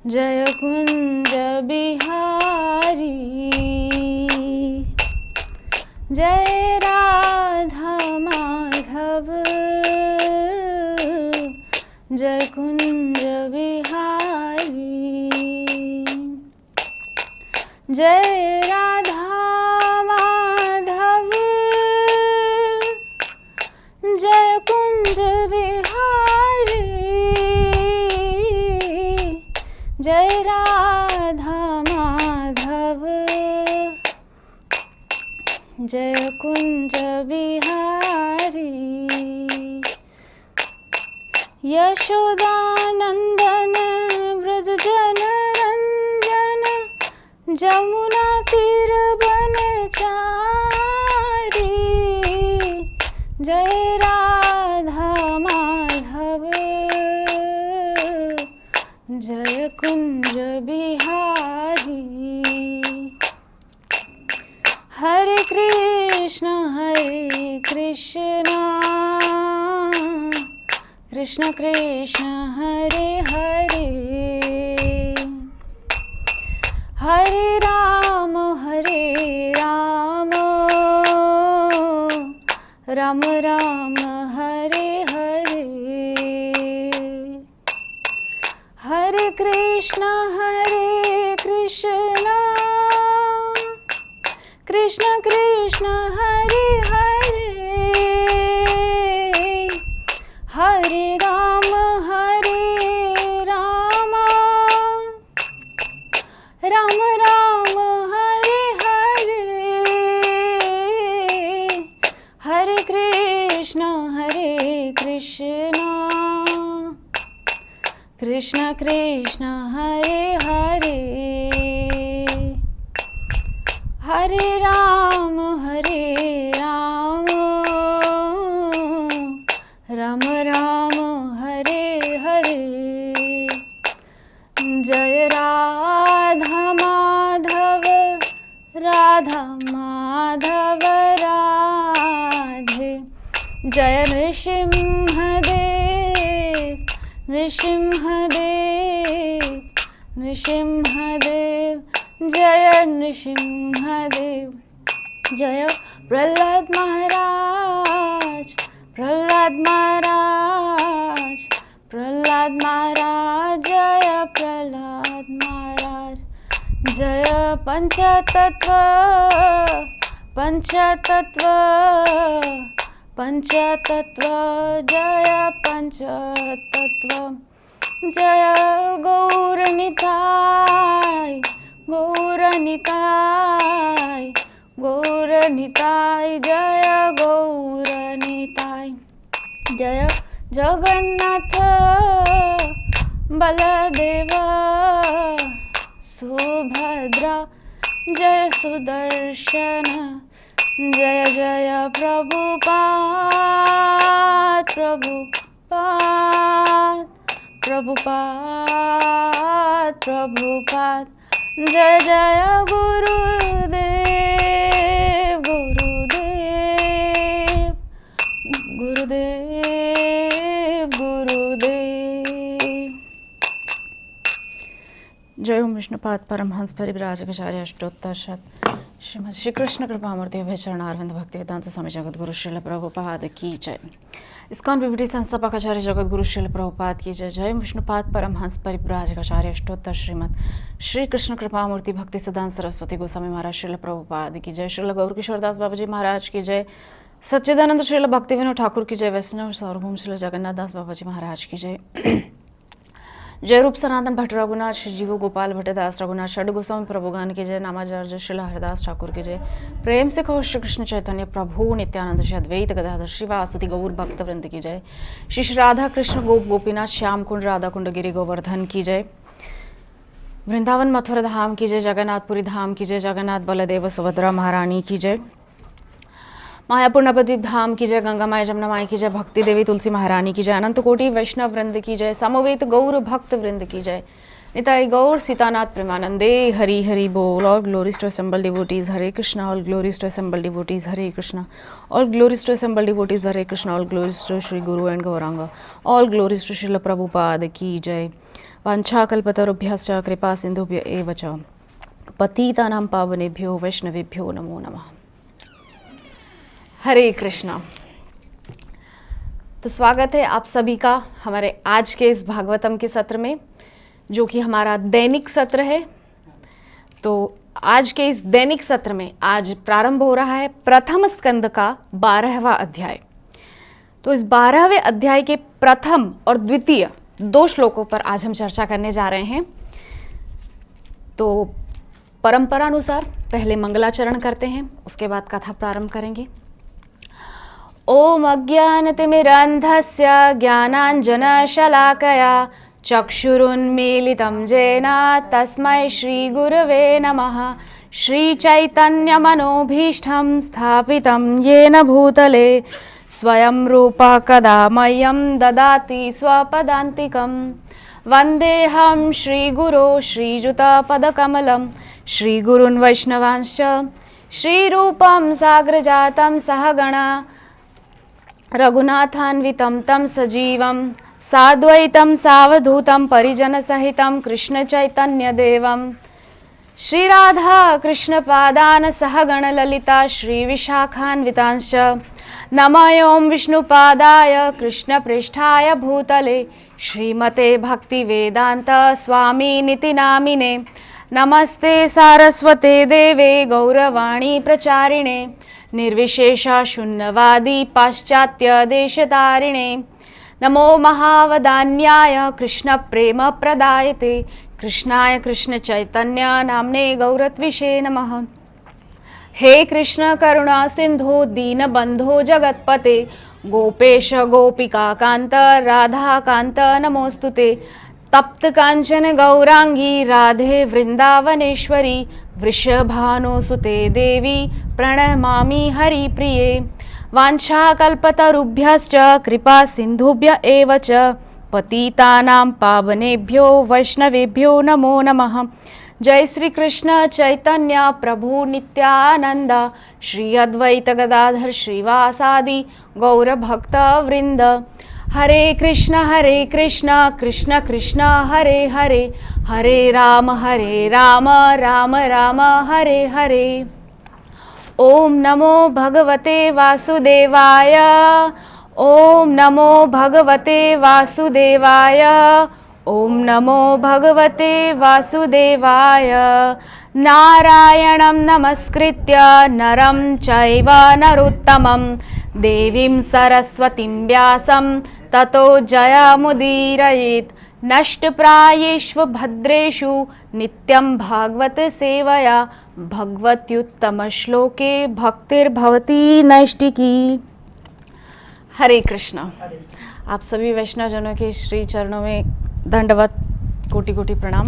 जय कुंज बिहारी, जय राधा माधव, जय कुंज बिहारी, जय राधा माधव, जय कुंज बिहारी, जय राधा माधव, जय कुंज बिहारी। यशोदानंदन ब्रज जन रंजन, जमुना तीर बनचारी, जय राधा माधव, जय कुंज बिहारी। हरे कृष्ण कृष्ण कृष्ण हरे हरे, हरे राम राम राम हरे हरे, हरे कृष्ण कृष्ण कृष्ण हरे हरे, हरे राम राम राम हरे हरे, हरे कृष्ण कृष्ण कृष्ण हरे हरे, हरे राम राम राम हरे हरे। जय राधा माधव राधे, जय नृसिंहदेव, जय नृसिंहदेव, जय प्रहलाद महाराज, जय प्रहलाद महाराज, जय पंचतत्व, जय पंचतत्व, जय गौरनिताय, जय गौरनिताय, जय जगन्नाथ बलदेव सुभद्रा, जय सुदर्शन, जय जय प्रभुपाद, जय जय गुरुदेव, जय ओम विष्णुपाद परमहंस परिव्राजकाचार्य अष्टोत्तर शत श्रीमद श्री कृष्ण कृपामूर्ति अभय चरणारविंद भक्ति वेदांत स्वामी जगत गुरु श्रील प्रभुपाद की जय। इस्कॉन विभूति संस्थापक आचार्य जगत गुरु श्रील प्रभुपाद की जय। जय विष्णुपाद परमहंस परिव्राजकाचार्य अष्टोत्तर श्रीमद श्री कृष्ण कृपामूर्ति भक्ति सिद्धांत सरस्वती गोस्वामी महाराज श्रील प्रभुपाद की जय। श्रील गौर किशोरदास बाबा जी महाराज की जय। सच्चिदानंद श्रील भक्ति विनोद ठाकुर की जय। वैष्णव सार्वभौम श्रील जगन्नाथ दास बाबा जी महाराज की जय। जय रूप सनातन भट्ट रघुनाथ श्री जीवो गोपाल भट्टदास रघुनाथ षड गोस्वामी प्रभुगान की जय। नामाचार्य श्रील हरिदास ठाकुर की जय। प्रेम से कहो श्री कृष्ण चैतन्य प्रभु नित्यानंद श्री अद्वैत गदाधर श्रीवासति गौर भक्त वृंद की जय। श्री राधा कृष्ण गोप गोपीनाथ श्याम कुंड राधा कुंड गिरी गोवर्धन की जय। वृंदावन मथुरा धाम की जय। जगन्नाथपुरी धाम की जय। जगन्नाथ बलदेव सुभद्रा महारानी की जय। मायापुर नवद्वीप धाम की जय। गंगा माई जमुना माई की जय। भक्ति देवी तुलसी महारानी की जय। अनंत कोटि वैष्णव वृंद की जय। समवेत गौर भक्त वृंद की जय। निताई गौर सीतानाथ प्रेमानंदे हरि हरि बोल। All glories to assemble devotees Hare Krishna. All glories to assemble devotees Hare Krishna. All glories to assemble devotees Hare Krishna. All glories to Shri guru and Gauranga. All glories to Srila Prabhupada की जय। वाञ्छाकल्पतरुभ्यश्च कृपा सिन्धुभ्य एव च पतितानां पावनेभ्यो वैष्णवेभ्यो नमो नमः। हरे कृष्णा। तो स्वागत है आप सभी का हमारे आज के इस भागवतम के सत्र में, जो कि हमारा दैनिक सत्र है। तो आज के इस दैनिक सत्र में आज प्रारंभ हो रहा है प्रथम स्कंद का 12वां अध्याय। तो इस 12वें अध्याय के प्रथम और द्वितीय 2 श्लोकों पर आज हम चर्चा करने जा रहे हैं। तो परंपरानुसार पहले मंगलाचरण करते हैं, उसके बाद कथा प्रारंभ करेंगे। ओम अज्ञानतिमिरान्धस्य ज्ञानाञ्जनशलाकया चक्षुरुन्मीलितं येन तस्मै श्रीगुरवे नमः। श्रीचैतन्यमनोभीष्टं स्थापितं येन भूतले स्वयं रूपः कदा मह्यं ददाति स्वपदान्तिकं। वन्देऽहं श्रीगुरो श्रीयुतपदकमलं श्रीगुरून् वैष्णवांश्च श्रीरूपं साग्रजातं सहगणा रघुनाथान्वितं तं सजीवं साद्वैतं सावधूतं परिजनसहितं कृष्णचैतन्यदेवं श्रीराधा कृष्णपादान् सहगणललिता श्रीविशाखान्वितांश्च नमः विष्णुपादाय कृष्णप्रेष्ठाय भूतले श्रीमते भक्तिवेदान्त स्वामिनिति नामिने। नमस्ते सारस्वते देवे गौरवाणी प्रचारिणे निर्विशेष शून्यवादी पाश्चात्य देशतारिणे। नमो महावदान्याय कृष्ण प्रेम प्रदायते कृष्णाय कृष्ण चैतन्य नामने गौरत्विषे नमः। हे कृष्ण करुणा सिंधु दीनबंधो जगत्पते गोपेश गोपिका कांत राधा कांत नमोस्तुते। तप्त कांचन गौरांगी राधे वृंदावनेश्वरी वृषभानुसुते देवी प्रणमामि हरिप्रिये। वाञ्छाकल्पतरुभ्यश्च कृपा सिन्धुभ्य एव च पतितानां पावनेभ्यो वैष्णवेभ्यो नमो नमः। जय श्री कृष्ण चैतन्य प्रभु नित्यानंद श्री अद्वैत गदाधर श्रीवासादि गौर भक्त वृंद। हरे कृष्ण कृष्ण कृष्ण हरे हरे हरे राम राम राम हरे हरे। ओम नमो भगवते वासुदेवाय ओम नमो भगवते वासुदेवाय ओम नमो भगवते वासुदेवाय। नारायणं नमस्कृत्य नरं चैव नरोत्तमं देवीं सरस्वतीं व्यासं ततो जयमुदीरयेत्। नष्टप्रायेषु भद्रेषु नित्यं भागवत सेवया भगवत्युत्तमश्लोके भक्तिर्भवति नैष्टिकी। हरे कृष्णा। आप सभी वैष्णवजनों के श्री चरणों में दंडवत कोटि कोटि प्रणाम।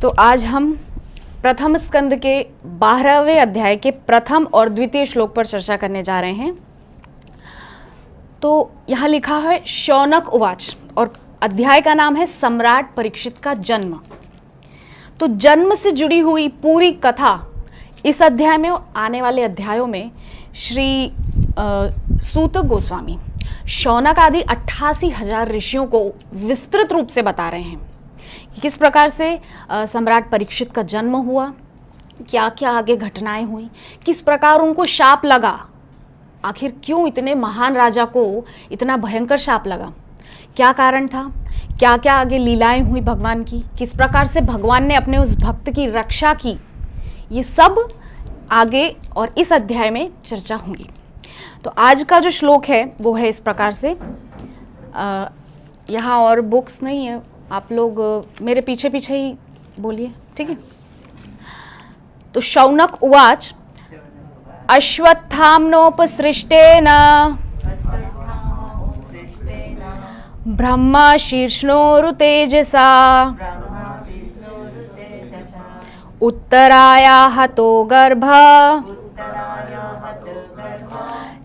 तो आज हम प्रथम स्कंद के 12वें अध्याय के प्रथम और द्वितीय श्लोक पर चर्चा करने जा रहे हैं। तो यहाँ लिखा है शौनक उवाच और अध्याय का नाम है सम्राट परीक्षित का जन्म। तो जन्म से जुड़ी हुई पूरी कथा इस अध्याय में आने वाले अध्यायों में श्री सूत गोस्वामी शौनक आदि 88,000 ऋषियों को विस्तृत रूप से बता रहे हैं कि किस प्रकार से सम्राट परीक्षित का जन्म हुआ, क्या क्या आगे घटनाएं हुई, किस प्रकार उनको शाप लगा, आखिर क्यों इतने महान राजा को इतना भयंकर शाप लगा, क्या कारण था, क्या क्या आगे लीलाएं हुई भगवान की, किस प्रकार से भगवान ने अपने उस भक्त की रक्षा की। ये सब आगे और इस अध्याय में चर्चा होंगी। तो आज का जो श्लोक है वो है इस प्रकार से। यहाँ और बुक्स नहीं है, आप लोग मेरे पीछे पीछे ही बोलिए, ठीक है। तो शौनक उवाच अश्वत्थाम्नोपसृष्टेन ब्रह्म शीर्ष्णोरुतेजसा उत्तरायाः तो गर्भ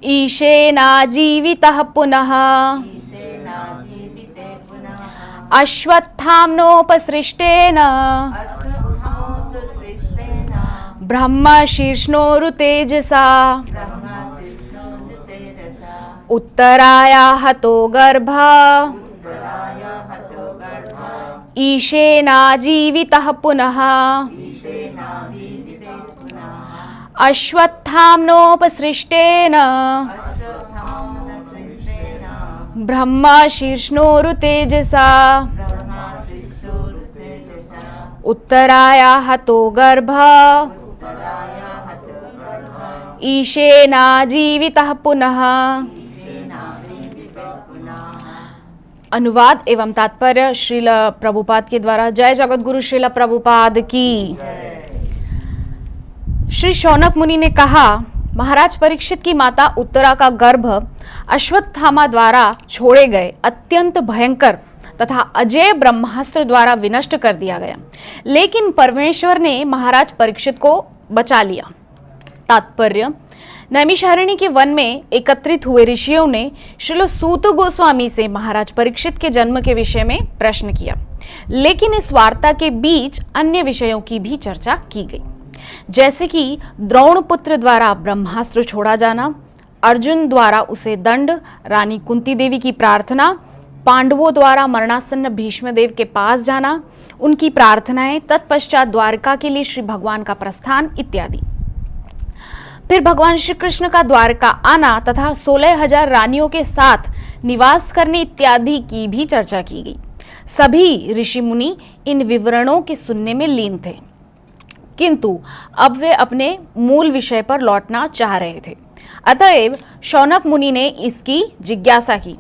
ईशेनाजीवितः पुनः। अश्वत्थाम्नोपसृष्टेन ब्रह्म शीर्ष्णोरुतेजसा उत्तरायाः तो गर्भ ईशेनाजीवितः पुनः अश्वत्थाम्नोपसृष्टेन ब्रह्मशीर्ष्णोरुतेजसा उत्तराया हतो गर्भ ईशेनाजीवितः पुनः। अनुवाद एवं तात्पर्य श्रील प्रभुपाद के द्वारा। जय जगत गुरु श्रील प्रभुपाद की। श्री शौनक मुनि ने कहा, महाराज परीक्षित की माता उत्तरा का गर्भ अश्वत्थामा द्वारा छोड़े गए अत्यंत भयंकर तथा अजय ब्रह्मास्त्र द्वारा विनष्ट कर दिया गया, लेकिन परमेश्वर ने महाराज परीक्षित को बचा लिया। तात्पर्य, नैमिषारण्य के वन में एकत्रित हुए ऋषियों ने श्रील सूत गोस्वामी से महाराज परीक्षित के जन्म के विषय में प्रश्न किया, लेकिन इस वार्ता के बीच अन्य विषयों की भी चर्चा की गई, जैसे कि द्रोणपुत्र द्वारा ब्रह्मास्त्र छोड़ा जाना, अर्जुन द्वारा उसे दंड, रानी कुंती देवी की प्रार्थना, पांडवों द्वारा मरणासन्न भीष्मदेव के पास जाना, उनकी प्रार्थनाएं, तत्पश्चात द्वारका के लिए श्री भगवान का प्रस्थान इत्यादि। फिर भगवान श्री कृष्ण का द्वारका आना तथा 16,000 रानियों के साथ निवास करने इत्यादि की भी चर्चा की गई। सभी ऋषि मुनि इन विवरणों के सुनने में लीन थे, किंतु अब वे अपने मूल विषय पर लौटना चाह रहे थे। अतएव शौनक मुनि ने इसकी जिज्ञासा की।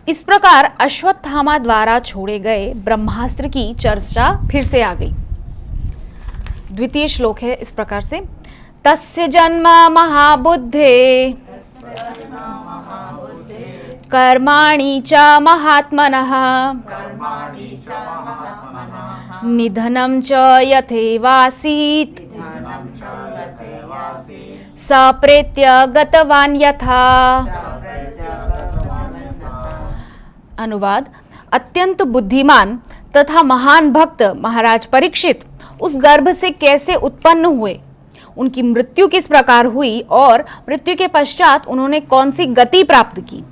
इस प्रकार अश्वत्थामा द्वारा छोड़े गए ब्रह्मास्त्र की चर्चा फिर से आ गई। द्वितीय श्लोक है इस प्रकार से, तस्य जन्म महाबुद्धे कर्माणि च महात्मनः निधनं च यथेवासीत् सप्रेत्य गतवान् यथा। अनुवाद, अत्यंत बुद्धिमान तथा महान भक्त महाराज परीक्षित उस गर्भ से कैसे उत्पन्न हुए, उनकी मृत्यु किस प्रकार हुई और मृत्यु के पश्चात उन्होंने कौन सी गति प्राप्त की।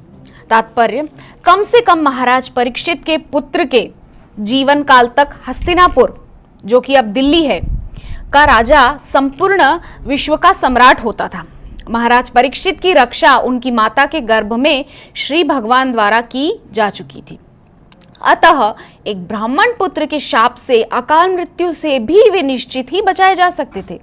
तात्पर्य, कम से कम महाराज परीक्षित के पुत्र के जीवन काल तक हस्तिनापुर, जो कि अब दिल्ली है, का राजा संपूर्ण विश्व का सम्राट होता था। महाराज परीक्षित की रक्षा उनकी माता के गर्भ में श्री भगवान द्वारा की जा चुकी थी। अतः एक ब्राह्मण पुत्र के शाप से, अकाल मृत्यु से भी वे निश्चित ही बचाए जा सकते थे।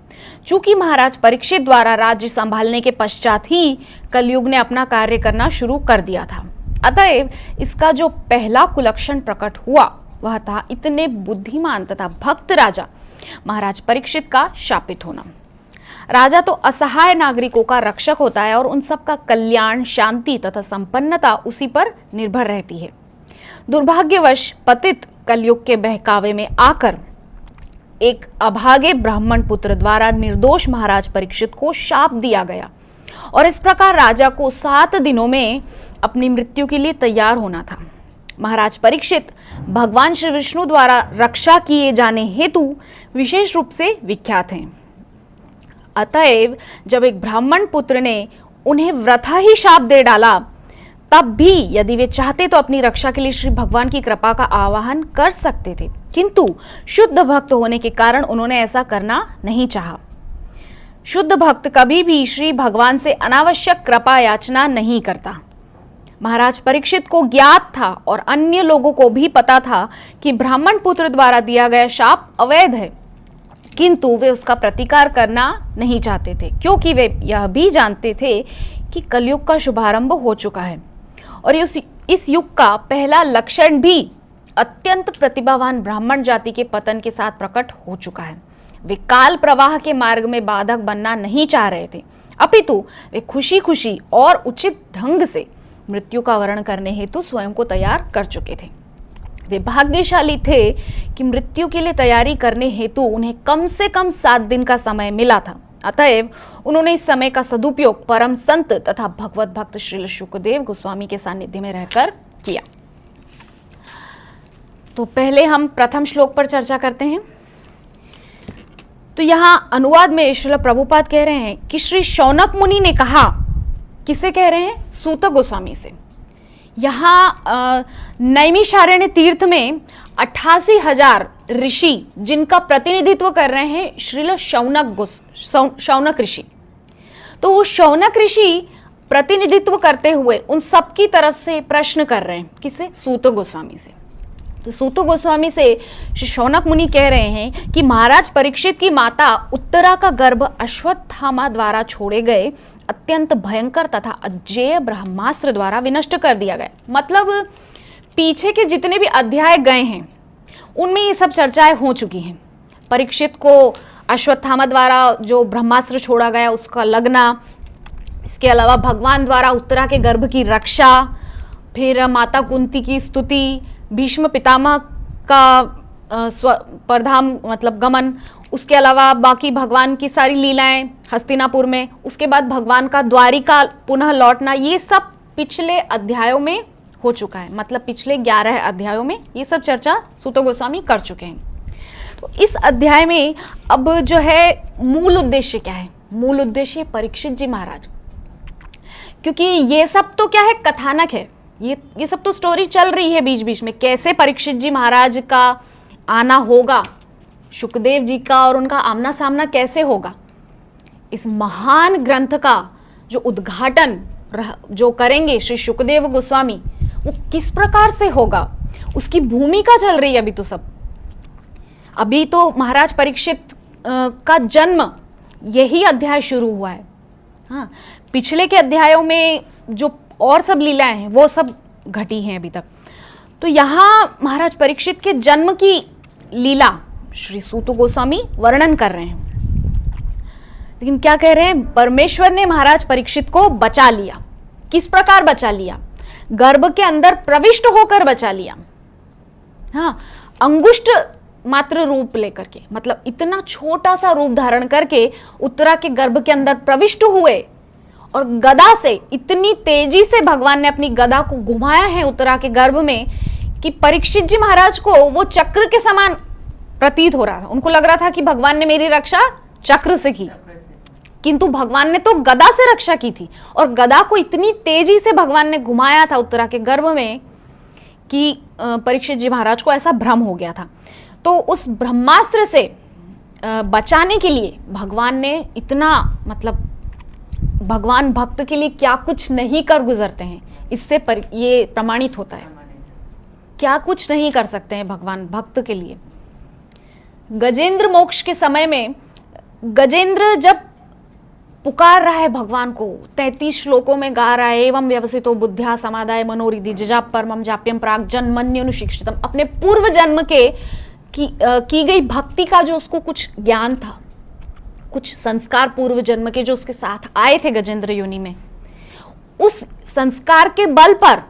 चूंकि महाराज परीक्षित द्वारा राज्य संभालने के पश्चात ही कलयुग ने अपना कार्य करना शुरू कर दिया था, अतएव इसका जो पहला कुलक्षण प्रकट हुआ वह था इतने बुद्धिमान तथा भक्त राजा महाराज परीक्षित का शापित होना। राजा तो असहाय नागरिकों का रक्षक होता है और उन सब का कल्याण, शांति तथा संपन्नता उसी पर निर्भर रहती है। दुर्भाग्यवश पतित कलयुग के बहकावे में आकर एक अभागे ब्राह्मण पुत्र द्वारा निर्दोष महाराज परीक्षित को शाप दिया गया और इस प्रकार राजा को 7 दिनों में अपनी मृत्यु के लिए तैयार होना था। महाराज परीक्षित भगवान श्री विष्णु द्वारा रक्षा किए जाने हेतु विशेष रूप से विख्यात हैं। अतएव जब एक ब्राह्मण पुत्र ने उन्हें वृथा ही शाप दे डाला, तब भी यदि वे चाहते तो अपनी रक्षा के लिए श्री भगवान की कृपा का आवाहन कर सकते थे, किंतु शुद्ध भक्त होने के कारण उन्होंने ऐसा करना नहीं चाहा। शुद्ध भक्त कभी भी श्री भगवान से अनावश्यक कृपा याचना नहीं करता। महाराज परीक्षित को ज्ञात था और अन्य लोगों को भी पता था कि ब्राह्मण पुत्र द्वारा दिया गया शाप अवैध है, किंतु वे उसका प्रतिकार करना नहीं चाहते थे, क्योंकि वे यह भी जानते थे कि कलयुग का शुभारंभ हो चुका है और इस युग का पहला लक्षण भी अत्यंत प्रतिभावान ब्राह्मण जाति के पतन के साथ प्रकट हो चुका है। वे काल प्रवाह के मार्ग में बाधक बनना नहीं चाह रहे थे, अपितु वे खुशी खुशी और उचित ढंग से मृत्यु का वर्ण करने हेतु स्वयं को तैयार कर चुके थे। वे भाग्यशाली थे कि मृत्यु के लिए तैयारी करने हेतु उन्हें कम से कम 7 दिन का समय मिला था। अतएव उन्होंने इस समय का सदुपयोग परम संत तथा भगवत भक्त श्रील शुकदेव गोस्वामी के सानिध्य में रहकर किया। तो पहले हम प्रथम श्लोक पर चर्चा करते हैं। तो यहाँ अनुवाद में श्रील प्रभुपाद कह रहे हैं कि श्री शौनक मुनि ने कहा, किसे कह रहे हैं? सूत गोस्वामी से। यहाँ नैमिषारण्य तीर्थ में 88,000 ऋषि जिनका प्रतिनिधित्व कर रहे हैं श्रील शौनक ऋषि। तो वो शौनक ऋषि प्रतिनिधित्व करते हुए उन सबकी तरफ से प्रश्न कर रहे हैं, किससे? सूत गोस्वामी से। तो सूत गोस्वामी से श्री शौनक मुनि कह रहे हैं कि महाराज परीक्षित की माता उत्तरा का गर्भ अश्वत्थामा द्वारा छोड़े गए अत्यंत भयंकर तथा अजेय ब्रह्मास्त्र द्वारा विनष्ट कर दिया गया। मतलब पीछे के जितने भी अध्याय गए हैं उनमें ये सब चर्चाएं हो चुकी हैं। परीक्षित को अश्वत्थामा द्वारा जो ब्रह्मास्त्र छोड़ा गया उसका लगना, इसके अलावा भगवान द्वारा उत्तरा के गर्भ की रक्षा, फिर माता कुंती की स्तुति, भीष्म पितामह का परधाम मतलब गमन, उसके अलावा बाकी भगवान की सारी लीलाएं हस्तिनापुर में, उसके बाद भगवान का द्वारिका पुनः लौटना, ये सब पिछले अध्यायों में हो चुका है। मतलब पिछले 11 अध्यायों में ये सब चर्चा सूत गोस्वामी कर चुके हैं। तो इस अध्याय में अब जो है मूल उद्देश्य क्या है? मूल उद्देश्य परीक्षित जी महाराज, क्योंकि ये सब तो क्या है, कथानक है। ये सब तो स्टोरी चल रही है बीच बीच में, कैसे परीक्षित जी महाराज का आना होगा, शुकदेव जी का और उनका आमना सामना कैसे होगा। इस महान ग्रंथ का जो उद्घाटन जो करेंगे श्री शुकदेव गोस्वामी, वो किस प्रकार से होगा, उसकी भूमिका चल रही है अभी तो सब। अभी तो महाराज परीक्षित का जन्म यही अध्याय शुरू हुआ है। हाँ, पिछले के अध्यायों में जो और सब लीलाएं हैं वो सब घटी हैं अभी तक। तो यहाँ महाराज परीक्षित के जन्म की लीला श्री सूत गोस्वामी वर्णन कर रहे हैं। लेकिन क्या कह रहे हैं? परमेश्वर ने महाराज परीक्षित को बचा लिया। किस प्रकार बचा लिया? गर्भ के अंदर प्रविष्ट होकर बचा लिया। हाँ, अंगुष्ठ मात्र रूप लेकर के, मतलब इतना छोटा सा रूप धारण करके उत्तरा के गर्भ के अंदर प्रविष्ट हुए और गदा से इतनी तेजी से भगवान ने अपनी गदा को घुमाया है उत्तरा के गर्भ में कि परीक्षित जी महाराज को वो चक्र के समान प्रतीत हो रहा था। उनको लग रहा था कि भगवान ने मेरी रक्षा चक्र से की, किंतु भगवान ने तो गदा से रक्षा की थी और गदा को इतनी तेजी से भगवान ने घुमाया था उत्तरा के गर्भ में कि परीक्षित जी महाराज को ऐसा भ्रम हो गया था। तो उस ब्रह्मास्त्र से बचाने के लिए भगवान ने इतना, मतलब भगवान भक्त के लिए क्या कुछ नहीं कर गुजरते हैं, इससे ये प्रमाणित होता है। क्या कुछ नहीं कर सकते हैं भगवान भक्त के लिए। गजेंद्र मोक्ष के समय में गजेंद्र जब पुकार रहा है भगवान को, 33 श्लोकों में गा रहा है, एवं व्यवसितो बुद्ध्या समादाय मनोरिधि जजाप परमम जाप्यम प्राग जन्मन्यनुशिक्षितम। अपने पूर्व जन्म के की गई भक्ति का जो उसको कुछ ज्ञान था, कुछ संस्कार पूर्व जन्म के जो उसके साथ आए थे गजेंद्र योनि में, उस संस्कार के बल पर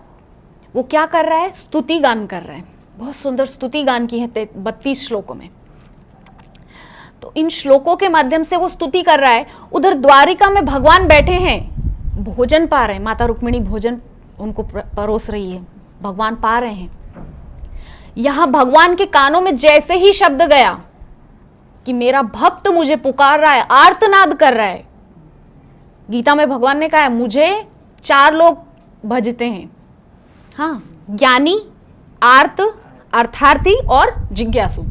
वो क्या कर रहा है? स्तुति गान कर रहा है। बहुत सुंदर स्तुति गान की है 32 श्लोकों में। तो इन श्लोकों के माध्यम से वो स्तुति कर रहा है। उधर द्वारिका में भगवान बैठे हैं, भोजन पा रहे हैं, माता रुक्मिणी भोजन उनको परोस रही है, भगवान पा रहे हैं। यहां भगवान के कानों में जैसे ही शब्द गया कि मेरा भक्त मुझे पुकार रहा है, आर्तनाद कर रहा है, गीता में भगवान ने कहा है मुझे 4 लोग भजते हैं, हाँ, ज्ञानी, आर्त, अर्थार्थी और जिज्ञासु।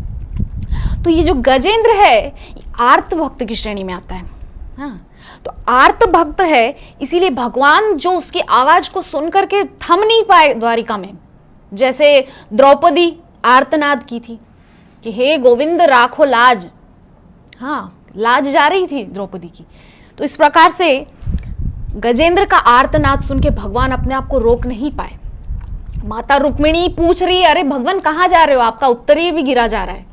तो ये जो गजेंद्र है आर्त भक्त की श्रेणी में आता है। हाँ, तो आर्त भक्त है, इसीलिए भगवान जो उसकी आवाज को सुन करके थम नहीं पाए द्वारिका में, जैसे द्रौपदी आर्तनाद की थी कि हे गोविंद राखो लाज। हाँ, लाज जा रही थी द्रौपदी की। तो इस प्रकार से गजेंद्र का आर्तनाद सुन के भगवान अपने आप को रोक नहीं पाए। माता रुक्मिणी पूछ रही है, अरे भगवान कहाँ जा रहे हो, आपका उत्तरीय भी गिरा जा रहा है।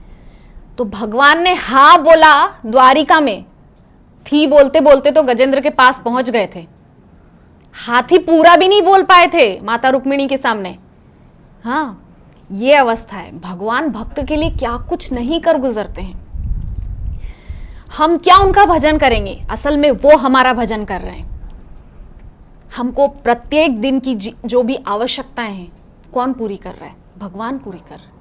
तो भगवान ने हाँ बोला, द्वारिका में थी बोलते बोलते तो गजेंद्र के पास पहुंच गए थे। हाथी पूरा भी नहीं बोल पाए थे माता रुक्मिणी के सामने। हाँ, ये अवस्था है। भगवान भक्त के लिए क्या कुछ नहीं कर गुजरते हैं। हम क्या उनका भजन करेंगे, असल में वो हमारा भजन कर रहे हैं। हमको प्रत्येक दिन की जो भी आवश्यकताएं हैं कौन पूरी कर रहा है? भगवान पूरी कर रहे हैं।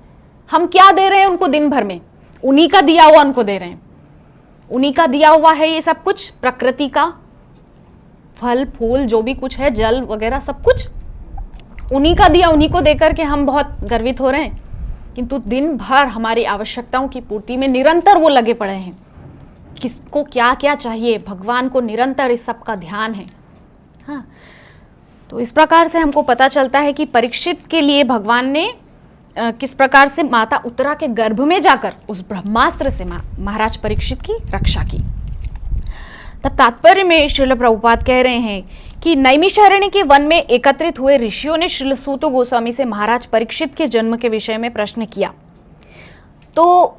हम क्या दे रहे हैं उनको दिन भर में? उन्हीं का दिया हुआ उनको दे रहे हैं। उन्हीं का दिया हुआ है ये सब कुछ, प्रकृति का फल फूल जो भी कुछ है, जल वगैरह सब कुछ उन्हीं का दिया, उन्हीं को देकर के हम बहुत गर्वित हो रहे हैं। किंतु दिन भर हमारी आवश्यकताओं की पूर्ति में निरंतर वो लगे पड़े हैं। किसको क्या क्या चाहिए, भगवान को निरंतर इस सब का ध्यान है। हाँ, तो इस प्रकार से हमको पता चलता है कि परीक्षित के लिए भगवान ने किस प्रकार से माता उत्तरा के गर्भ में जाकर उस ब्रह्मास्त्र से महाराज परीक्षित की रक्षा की। तब तात्पर्य में श्रील प्रभुपाद कह रहे हैं कि नैमिषारण्य के वन में एकत्रित हुए ऋषियों ने श्रील सूत गोस्वामी से महाराज परीक्षित के जन्म के विषय में प्रश्न किया। तो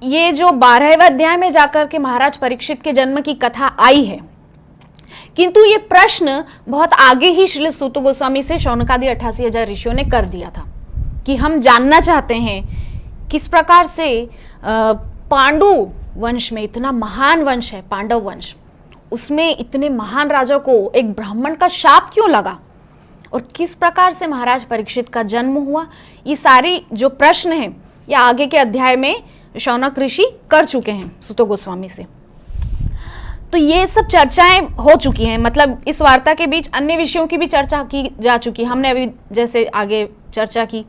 ये जो 12वें अध्याय में जाकर के महाराज परीक्षित के जन्म की कथा आई है, किंतु ये प्रश्न बहुत आगे ही श्रील सूत गोस्वामी से शौनकादि 88,000 ऋषियों ने कर दिया था कि हम जानना चाहते हैं किस प्रकार से पांडु वंश में, इतना महान वंश है पांडव वंश, उसमें इतने महान राजा को एक ब्राह्मण का शाप क्यों लगा और किस प्रकार से महाराज परीक्षित का जन्म हुआ। ये सारी जो प्रश्न हैं ये आगे के अध्याय में शौनक ऋषि कर चुके हैं सूत गोस्वामी से। तो ये सब चर्चाएं हो चुकी हैं, मतलब इस वार्ता के बीच अन्य विषयों की भी चर्चा की जा चुकी है। हमने अभी जैसे आगे चर्चा की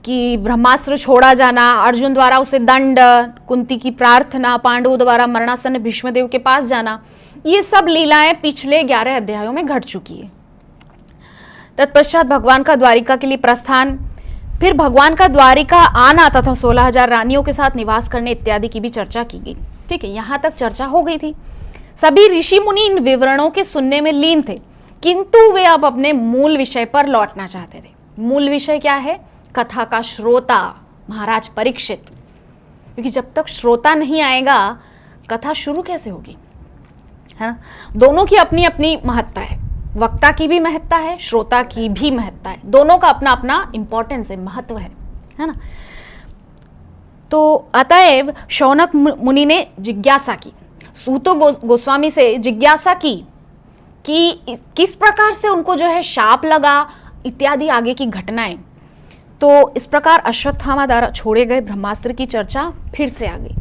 कि ब्रह्मास्त्र छोड़ा जाना, अर्जुन द्वारा उसे दंड, कुंती की प्रार्थना, पांडवों द्वारा मरणासन्न भीष्मदेव के पास जाना, ये सब लीलाएं पिछले 11 अध्यायों में घट चुकी है। तत्पश्चात भगवान का द्वारिका के लिए प्रस्थान, फिर भगवान का द्वारिका आना तथा 16,000 रानियों के साथ निवास करने इत्यादि की भी चर्चा की गई। ठीक है, यहाँ तक चर्चा हो गई थी। सभी ऋषि मुनि इन विवरणों के सुनने में लीन थे, किंतु वे अब अपने मूल विषय पर लौटना चाहते थे। मूल विषय क्या है? कथा का श्रोता महाराज परीक्षित, क्योंकि जब तक श्रोता नहीं आएगा कथा शुरू कैसे होगी, है ना। दोनों की अपनी अपनी महत्ता है, वक्ता की भी महत्ता है, श्रोता की भी महत्ता है, दोनों का अपना अपना इंपॉर्टेंस है, महत्व है ना। तो अतएव शौनक मुनि ने जिज्ञासा की, सूत गोस्वामी से जिज्ञासा की कि किस प्रकार से उनको जो है शाप लगा इत्यादि आगे की घटनाएं। तो इस प्रकार अश्वत्थामा द्वारा छोड़े गए ब्रह्मास्त्र की चर्चा फिर से आ गई।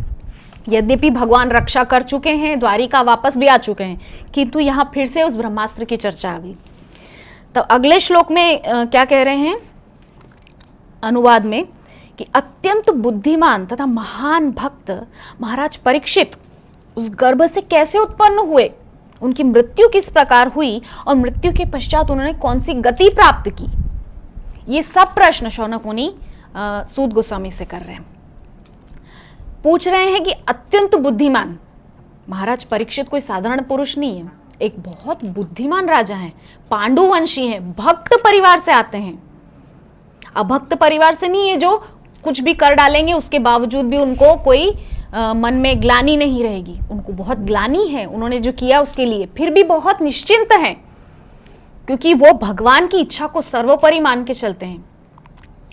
यद्यपि भगवान रक्षा कर चुके हैं, द्वारिका वापस भी आ चुके हैं, किंतु यहाँ फिर से उस ब्रह्मास्त्र की चर्चा आ गई। तब अगले श्लोक में क्या कह रहे हैं अनुवाद में कि अत्यंत बुद्धिमान तथा महान भक्त महाराज परीक्षित उस गर्भ से कैसे उत्पन्न हुए, उनकी मृत्यु किस प्रकार हुई और मृत्यु के पश्चात उन्होंने कौन सी गति प्राप्त की, ये सब प्रश्न शौनक मुनि सूत गोस्वामी से कर रहे हैं। पूछ रहे हैं कि अत्यंत बुद्धिमान महाराज परीक्षित कोई साधारण पुरुष नहीं है, एक बहुत बुद्धिमान राजा हैं, पांडुवंशी हैं, भक्त परिवार से आते हैं। अभक्त परिवार से नहीं है जो कुछ भी कर डालेंगे उसके बावजूद भी उनको कोई मन में ग्लानि नहीं रहेगी, उनको बहुत ग्लानि है उन्होंने जो किया उसके लिए, फिर भी बहुत निश्चिंत हैं क्योंकि वो भगवान की इच्छा को सर्वोपरि मान के चलते हैं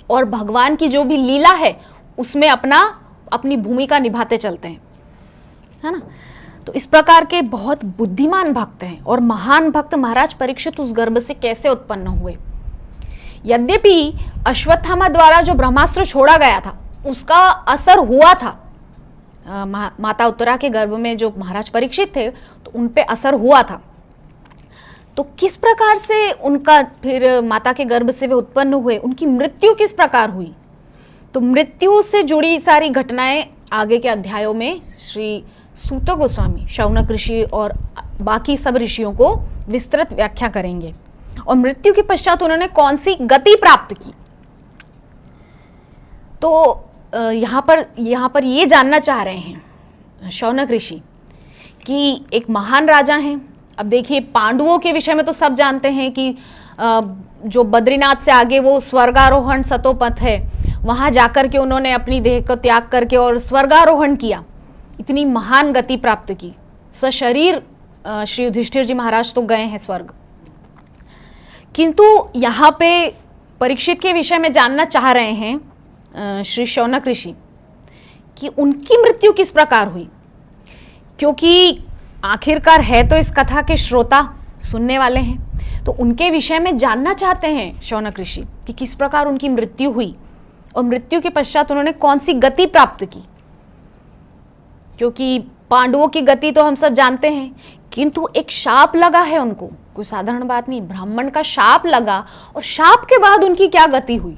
और भगवान की जो भी लीला है उसमें अपनी भूमिका निभाते चलते हैं, है ना। तो इस प्रकार के बहुत बुद्धिमान भक्त हैं और महान भक्त महाराज परीक्षित उस गर्भ से कैसे उत्पन्न हुए। यद्यपि अश्वत्थामा द्वारा जो ब्रह्मास्त्र छोड़ा गया था उसका असर हुआ था, माता उत्तरा के गर्भ में जो महाराज परीक्षित थे तो उन पे असर हुआ था। तो किस प्रकार से उनका फिर माता के गर्भ से वे उत्पन्न हुए, उनकी मृत्यु किस प्रकार हुई, तो मृत्यु से जुड़ी सारी घटनाएं आगे के अध्यायों में श्री सूत गोस्वामी, शौनक ऋषि और बाकी सब ऋषियों को विस्तृत व्याख्या करेंगे। और मृत्यु के पश्चात उन्होंने कौन सी गति प्राप्त की, तो यहाँ पर ये जानना चाह रहे हैं शौनक ऋषि कि एक महान राजा हैं। अब देखिए पांडवों के विषय में तो सब जानते हैं कि जो बद्रीनाथ से आगे वो स्वर्गारोहण सतोपथ है, वहां जाकर के उन्होंने अपनी देह को त्याग करके और स्वर्गारोहण किया, इतनी महान गति प्राप्त की, सशरीर श्री युधिष्ठिर जी महाराज तो गए हैं स्वर्ग। किंतु यहाँ पे परीक्षित के विषय में जानना चाह रहे हैं श्री शौनक ऋषि कि उनकी मृत्यु किस प्रकार हुई, क्योंकि आखिरकार है तो इस कथा के श्रोता, सुनने वाले हैं, तो उनके विषय में जानना चाहते हैं शौनक ऋषि कि किस प्रकार उनकी मृत्यु हुई और मृत्यु के पश्चात उन्होंने कौन सी गति प्राप्त की। क्योंकि पांडवों की गति तो हम सब जानते हैं, किंतु एक शाप लगा है उनको, कोई साधारण बात नहीं, ब्राह्मण का शाप लगा और शाप के बाद उनकी क्या गति हुई,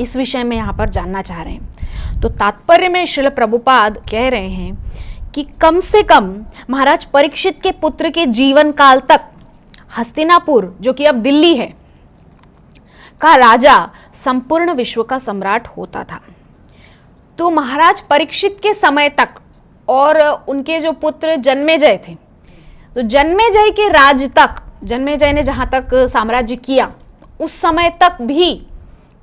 इस विषय में यहाँ पर जानना चाह रहे हैं। तो तात्पर्य में श्रील प्रभुपाद कह रहे हैं कि कम से कम महाराज परीक्षित के पुत्र के जीवन काल तक हस्तिनापुर, जो कि अब दिल्ली है, का राजा संपूर्ण विश्व का सम्राट होता था। तो महाराज परीक्षित के समय तक और उनके जो पुत्र जन्मेजय थे, तो जन्मेजय के राज तक, जन्मेजय ने जहां तक साम्राज्य किया उस समय तक भी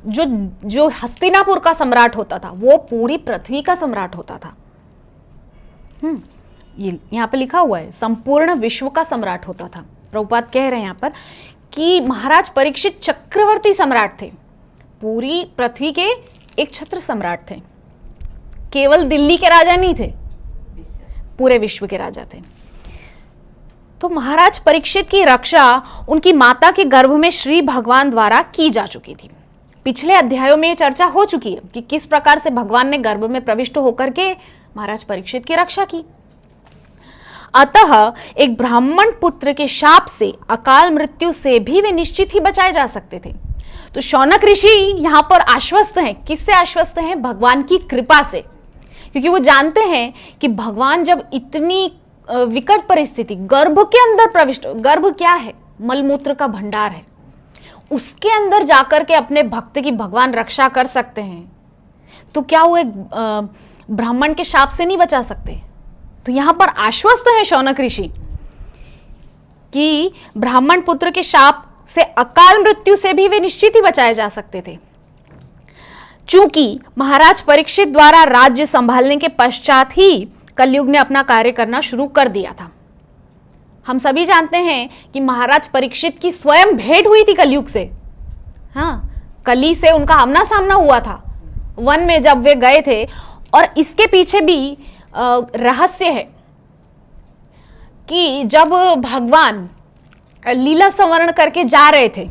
जो हस्तिनापुर का सम्राट होता था वो पूरी पृथ्वी का सम्राट होता था। ये यहाँ पे लिखा हुआ है, संपूर्ण विश्व का सम्राट होता था। प्रभुपाद कह रहे हैं यहाँ पर कि महाराज परीक्षित चक्रवर्ती सम्राट थे, पूरी पृथ्वी के एक छत्र सम्राट थे, केवल दिल्ली के राजा नहीं थे, पूरे विश्व के राजा थे। तो महाराज परीक्षित की रक्षा उनकी माता के गर्भ में श्री भगवान द्वारा की जा चुकी थी। पिछले अध्यायों में चर्चा हो चुकी है कि किस प्रकार से भगवान ने गर्भ में प्रविष्ट होकर के महाराज परीक्षित की रक्षा की। अतः एक ब्राह्मण पुत्र के शाप से, अकाल मृत्यु से भी वे निश्चित ही बचाए जा सकते थे। तो शौनक ऋषि यहाँ पर आश्वस्त हैं। किससे आश्वस्त हैं? भगवान की कृपा से, क्योंकि वो जानते हैं कि भगवान जब इतनी विकट परिस्थिति, गर्भ के अंदर प्रविष्ट, गर्भ क्या है? मलमूत्र का भंडार है, उसके अंदर जाकर के अपने भक्त की भगवान रक्षा कर सकते हैं, तो क्या वो एक ब्राह्मण के शाप से नहीं बचा सकते? तो यहां पर आश्वस्त है शौनक ऋषि कि ब्राह्मण पुत्र के शाप से, अकाल मृत्यु से भी वे निश्चित ही बचाए जा सकते थे। चूंकि महाराज परीक्षित द्वारा राज्य संभालने के पश्चात ही कलयुग ने अपना कार्य करना शुरू कर दिया था। हम सभी जानते हैं कि महाराज परीक्षित की स्वयं भेंट हुई थी कलयुग से। हाँ, कली से उनका आमना सामना हुआ था वन में जब वे गए थे। और इसके पीछे भी रहस्य है कि जब भगवान लीला संवरण करके जा रहे थे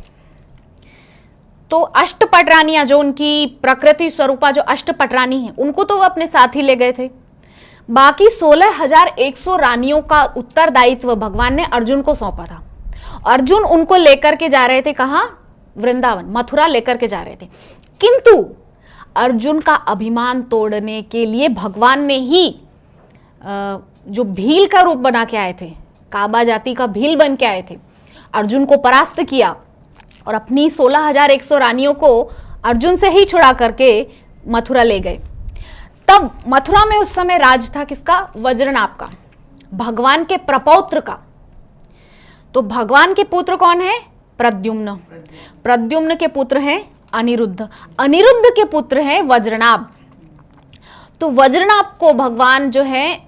तो अष्टपट रानियां, जो उनकी प्रकृति स्वरूपा जो अष्टपट रानी है, उनको तो वो अपने साथ ही ले गए थे। बाकी 16,100 रानियों का उत्तरदायित्व भगवान ने अर्जुन को सौंपा था। अर्जुन उनको लेकर के जा रहे थे, कहाँ? वृंदावन, मथुरा लेकर के जा रहे थे। किंतु अर्जुन का अभिमान तोड़ने के लिए भगवान ने ही जो भील का रूप बना के आए थे, काबा जाति का भील बन के आए थे, अर्जुन को परास्त किया और अपनी 16,100 रानियों को अर्जुन से ही छुड़ा करके मथुरा ले गए। तब मथुरा में उस समय राज था किसका? वज्रनाभ का, भगवान के प्रपौत्र का। तो भगवान के पुत्र कौन है? प्रद्युम्न। प्रद्युम्न के पुत्र हैं अनिरुद्ध। अनिरुद्ध के पुत्र हैं वज्रनाभ। तो वज्रनाभ को भगवान जो है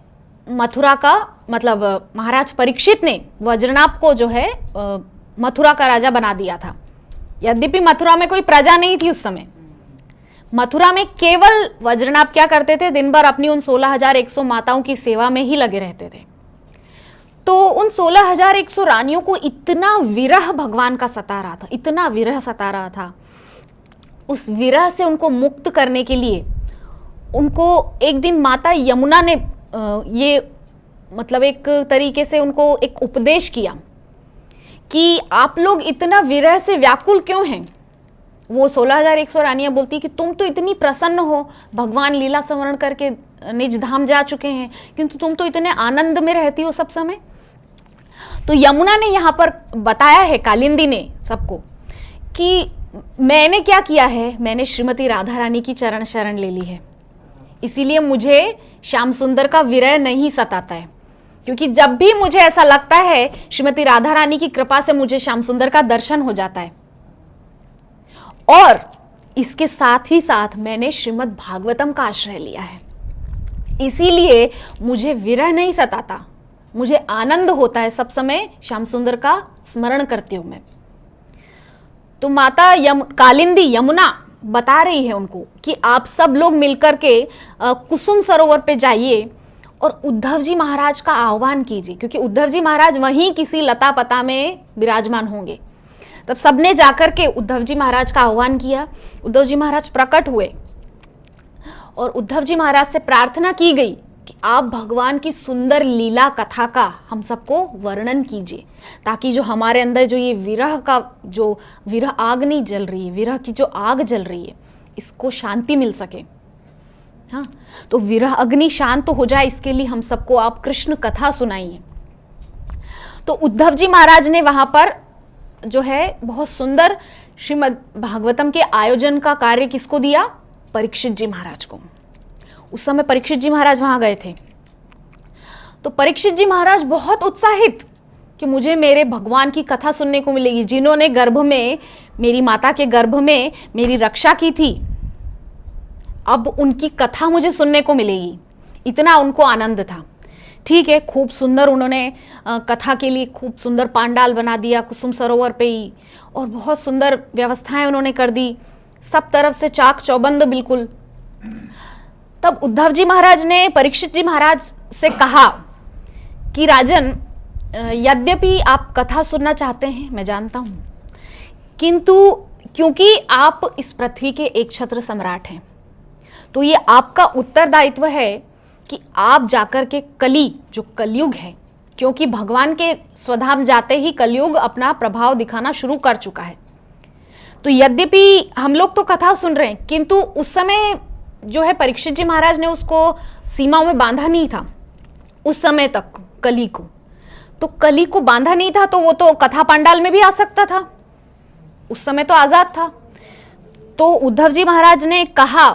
मथुरा का, मतलब महाराज परीक्षित ने वज्रनाभ को जो है मथुरा का राजा बना दिया था। यद्यपि मथुरा में कोई प्रजा नहीं थी उस समय। मथुरा में केवल वज्रनाभ क्या करते थे? दिन भर अपनी उन 16,100 माताओं की सेवा में ही लगे रहते थे। तो उन 16,100 रानियों को इतना विरह भगवान का सता रहा था, इतना विरह सता रहा था। उस विरह से उनको मुक्त करने के लिए उनको एक दिन माता यमुना ने ये मतलब एक तरीके से उनको एक उपदेश किया कि आप लोग इतना विरह से व्याकुल क्यों हैं। वो 16,100 रानियां बोलती कि तुम तो इतनी प्रसन्न हो, भगवान लीला संवरण करके निज धाम जा चुके हैं, किंतु तुम तो इतने आनंद में रहती हो सब समय। तो यमुना ने यहाँ पर बताया है, कालिंदी ने सबको, कि मैंने क्या किया है, मैंने श्रीमती राधा रानी की चरण शरण ले ली है, इसीलिए मुझे श्याम सुंदर का विरह नहीं सताता है। क्योंकि जब भी मुझे ऐसा लगता है श्रीमती राधा रानी की कृपा से मुझे श्याम सुंदर का दर्शन हो जाता है। और इसके साथ ही साथ मैंने श्रीमद् भागवतम का आश्रय लिया है, इसीलिए मुझे विरह नहीं सताता, मुझे आनंद होता है सब समय श्याम सुंदर का स्मरण करती हूं मैं। तो माता कालिंदी यमुना बता रही है उनको कि आप सब लोग मिलकर के कुसुम सरोवर पे जाइए और उद्धव जी महाराज का आह्वान कीजिए, क्योंकि उद्धव जी महाराज वहीं किसी लता पता में विराजमान होंगे। तब सबने जाकर के उद्धव जी महाराज का आह्वान किया। उद्धव जी महाराज प्रकट हुए और उद्धव जी महाराज से प्रार्थना की गई कि आप भगवान की सुंदर लीला कथा का हम सबको वर्णन कीजिए, ताकि जो हमारे अंदर जो ये विरह का जो विरह आग नहीं जल रही है, विरह की जो आग जल रही है, इसको शांति मिल सके। हाँ, तो विरह अग्नि शांत हो जाए इसके लिए हम सबको आप कृष्ण कथा सुनाइए। तो उद्धव जी महाराज ने वहां पर जो है बहुत सुंदर श्रीमद् भागवतम के आयोजन का कार्य किसको दिया? परीक्षित जी महाराज को। उस समय परीक्षित जी महाराज वहां गए थे। तो परीक्षित जी महाराज बहुत उत्साहित कि मुझे मेरे भगवान की कथा सुनने को मिलेगी, जिन्होंने गर्भ में, मेरी माता के गर्भ में मेरी रक्षा की थी, अब उनकी कथा मुझे सुनने को मिलेगी। इतना उनको आनंद था। ठीक है, खूब सुंदर उन्होंने कथा के लिए खूब सुंदर पांडाल बना दिया कुसुम सरोवर पे ही, और बहुत सुंदर व्यवस्थाएं उन्होंने कर दी, सब तरफ से चाक चौबंद बिल्कुल। तब उद्धव जी महाराज ने परीक्षित जी महाराज से कहा कि राजन, यद्यपि आप कथा सुनना चाहते हैं, मैं जानता हूं, किंतु क्योंकि आप इस पृथ्वी के एक छत्र सम्राट हैं, तो ये आपका उत्तरदायित्व है कि आप जाकर के कली, जो कलयुग है, क्योंकि भगवान के स्वधाम जाते ही कलयुग अपना प्रभाव दिखाना शुरू कर चुका है। तो यद्यपि हम लोग तो कथा सुन रहे हैं, किंतु उस समय जो है परीक्षित जी महाराज ने उसको सीमाओं में बांधा नहीं था उस समय तक, कली को। तो कली को बांधा नहीं था, तो वो तो कथा पांडाल में भी आ सकता था, उस समय तो आजाद था। तो उद्धव जी महाराज ने कहा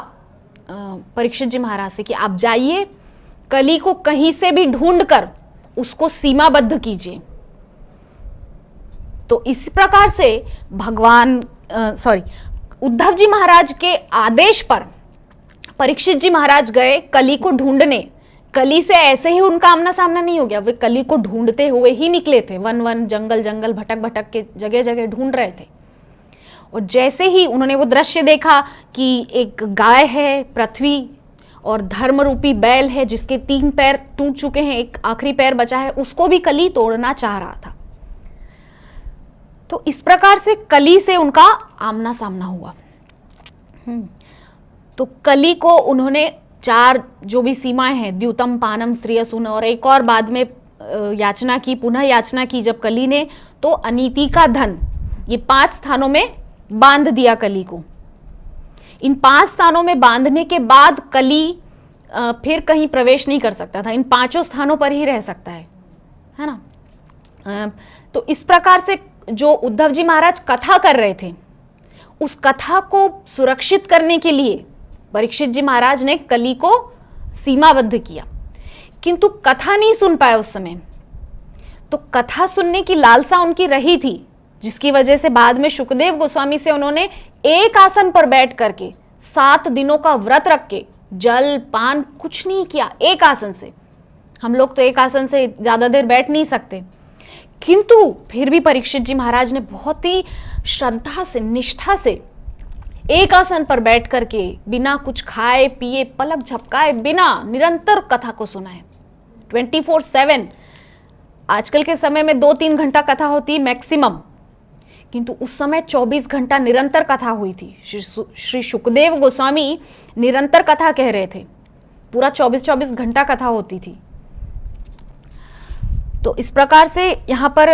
परीक्षित जी महाराज से कि आप जाइए, कली को कहीं से भी ढूंढकर उसको सीमाबद्ध कीजिए। तो इस प्रकार से उद्धव जी महाराज के आदेश पर परीक्षित जी महाराज गए कली को ढूंढने। कली से ऐसे ही उनका आमना सामना नहीं हो गया, वे कली को ढूंढते हुए ही निकले थे, वन वन जंगल जंगल भटक भटक के जगह जगह ढूंढ रहे थे। और जैसे ही उन्होंने वो दृश्य देखा कि एक गाय है पृथ्वी, और धर्म रूपी बैल है जिसके 3 पैर टूट चुके हैं, एक आखिरी पैर बचा है, उसको भी कली तोड़ना चाह रहा था। तो इस प्रकार से कली से उनका आमना सामना हुआ। तो कली को उन्होंने 4 जो भी सीमाएं हैं, द्युतम पानम स्त्रियसुन, और एक और बाद में याचना की, पुनः याचना की जब कली ने, तो अनीति का धन, ये 5 स्थानों में बांध दिया कली को। इन 5 स्थानों में बांधने के बाद कली फिर कहीं प्रवेश नहीं कर सकता था, इन 5 स्थानों पर ही रह सकता है ना। तो इस प्रकार से जो उद्धव जी महाराज कथा कर रहे थे, उस कथा को सुरक्षित करने के लिए परीक्षित जी महाराज ने कली को सीमाबद्ध किया, किंतु कथा नहीं सुन पाए उस समय। तो कथा सुनने की लालसा उनकी रही थी, जिसकी वजह से बाद में सुखदेव गोस्वामी से उन्होंने एक आसन पर बैठ करके 7 दिनों का व्रत रख के जल पान कुछ नहीं किया, एक आसन से। हम लोग तो एक आसन से ज्यादा देर बैठ नहीं सकते, किंतु फिर भी परीक्षित जी महाराज ने बहुत ही श्रद्धा से, निष्ठा से एक आसन पर बैठ करके बिना कुछ खाए पिए, पलक झपकाए बिना निरंतर कथा को सुनाए 24/7। आजकल के समय में 2-3 घंटा कथा होती है मैक्सिमम, किंतु उस समय 24 घंटा निरंतर कथा हुई थी। श्री सुखदेव गोस्वामी निरंतर कथा कह रहे थे, पूरा 24-24 घंटा कथा होती थी। तो इस प्रकार से यहाँ पर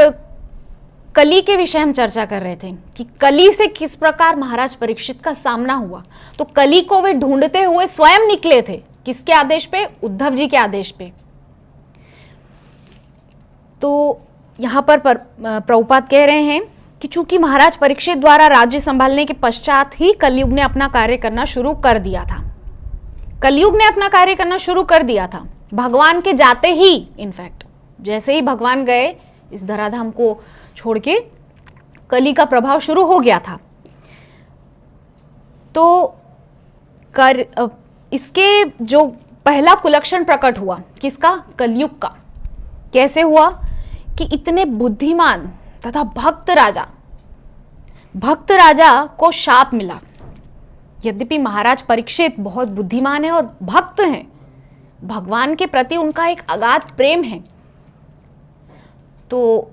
कली के विषय हम चर्चा कर रहे थे कि कली से किस प्रकार महाराज परीक्षित का सामना हुआ। तो कली को वे ढूंढते हुए स्वयं निकले थे, किसके आदेश पे? उद्धव जी के आदेश पे। तो यहाँ पर प्रभुपाद कह रहे हैं कि चूंकि महाराज परीक्षित द्वारा राज्य संभालने के पश्चात ही कलयुग ने अपना कार्य करना शुरू कर दिया था। कलयुग ने अपना कार्य करना शुरू कर दिया था भगवान के जाते ही। इनफैक्ट जैसे ही भगवान गए इस धराधाम को छोड़ के, कली का प्रभाव शुरू हो गया था। तो इसके जो पहला कुलक्षण प्रकट हुआ किसका? कलयुग का। कैसे हुआ कि इतने बुद्धिमान तथा भक्त राजा को शाप मिला। यद्यपि महाराज परीक्षित बहुत बुद्धिमान है और भक्त हैं, भगवान के प्रति उनका एक अगाध प्रेम है। तो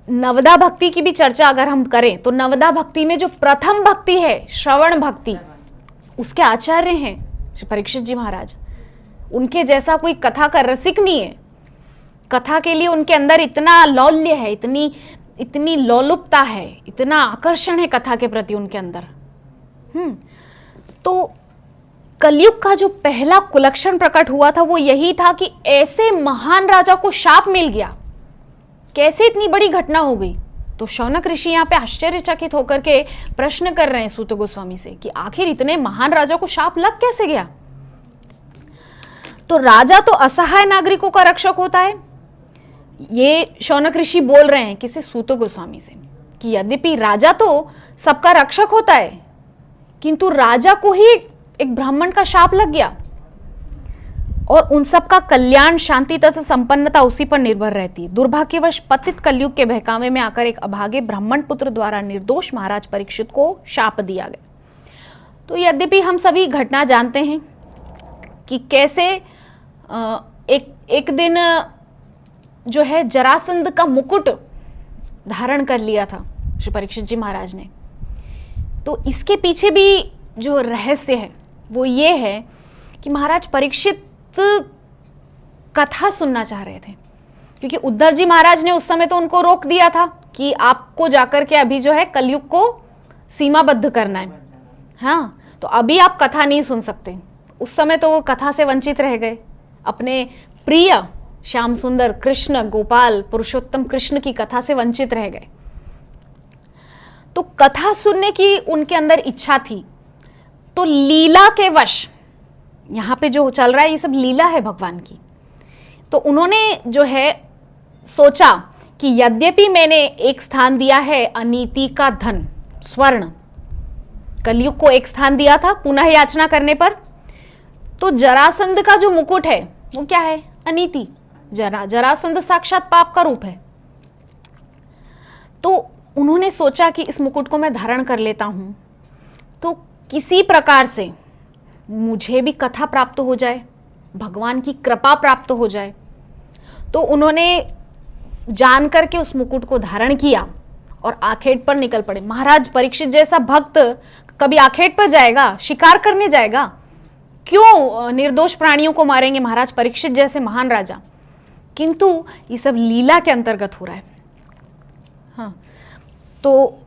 नवदा भक्ति की भी चर्चा अगर हम करें तो नवदा भक्ति में जो प्रथम भक्ति है श्रवण भक्ति, उसके आचार्य हैं श्री परीक्षित जी महाराज। उनके जैसा कोई कथा का रसिक नहीं है। कथा के लिए उनके अंदर इतना लौल्य है, इतनी लोलुपता है, इतना आकर्षण है कथा के प्रति उनके अंदर। तो कलयुग का जो पहला कुलक्षण प्रकट हुआ था वो यही था कि ऐसे महान राजा को शाप मिल गया, कैसे इतनी बड़ी घटना हो गई। तो शौनक ऋषि यहाँ पे आश्चर्यचकित होकर के प्रश्न कर रहे हैं सूत गोस्वामी से कि आखिर इतने महान राजा को शाप लग कैसे गया। तो राजा तो असहाय नागरिकों का रक्षक होता है, ये शौनक ऋषि बोल रहे हैं किसी सूत गोस्वामी से कि यद्यपि राजा तो सबका रक्षक होता है, किंतु राजा को ही एक ब्राह्मण का शाप लग गया और उन सब का कल्याण, शांति तथा संपन्नता उसी पर निर्भर रहती है। दुर्भाग्यवश पतित कलयुग के बहकावे में आकर एक अभागे ब्राह्मण पुत्र द्वारा निर्दोष महाराज परीक्षित को शाप दिया गया। तो यद्यपि हम सभी घटना जानते हैं कि कैसे एक दिन जो है जरासंध का मुकुट धारण कर लिया था श्री परीक्षित जी महाराज ने। तो इसके पीछे भी जो रहस्य है वो ये है कि महाराज परीक्षित कथा सुनना चाह रहे थे, क्योंकि उद्धव जी महाराज ने उस समय तो उनको रोक दिया था कि आपको जाकर के अभी जो है कलयुग को सीमाबद्ध करना है। हाँ, तो अभी आप कथा नहीं सुन सकते। उस समय तो वो कथा से वंचित रह गए, अपने प्रिय श्याम सुंदर कृष्ण, गोपाल पुरुषोत्तम कृष्ण की कथा से वंचित रह गए। तो कथा सुनने की उनके अंदर इच्छा थी। तो लीला के वश, यहाँ पे जो चल रहा है ये सब लीला है भगवान की। तो उन्होंने जो है सोचा कि यद्यपि मैंने एक स्थान दिया है अनीति का धन स्वर्ण, कलयुग को एक स्थान दिया था पुनः याचना करने पर, तो जरासंध का जो मुकुट है वो क्या है? अनीति। जरासंध साक्षात पाप का रूप है। तो उन्होंने सोचा कि इस मुकुट को मैं धारण कर लेता हूं तो किसी प्रकार से मुझे भी कथा प्राप्त हो जाए, भगवान की कृपा प्राप्त हो जाए। तो उन्होंने जान करके उस मुकुट को धारण किया और आखेट पर निकल पड़े। महाराज परीक्षित जैसा भक्त कभी आखेट पर जाएगा, शिकार करने जाएगा? क्यों निर्दोष प्राणियों को मारेंगे महाराज परीक्षित जैसे महान राजा? किंतु ये सब लीला के अंतर्गत हो रहा है। हाँ, तो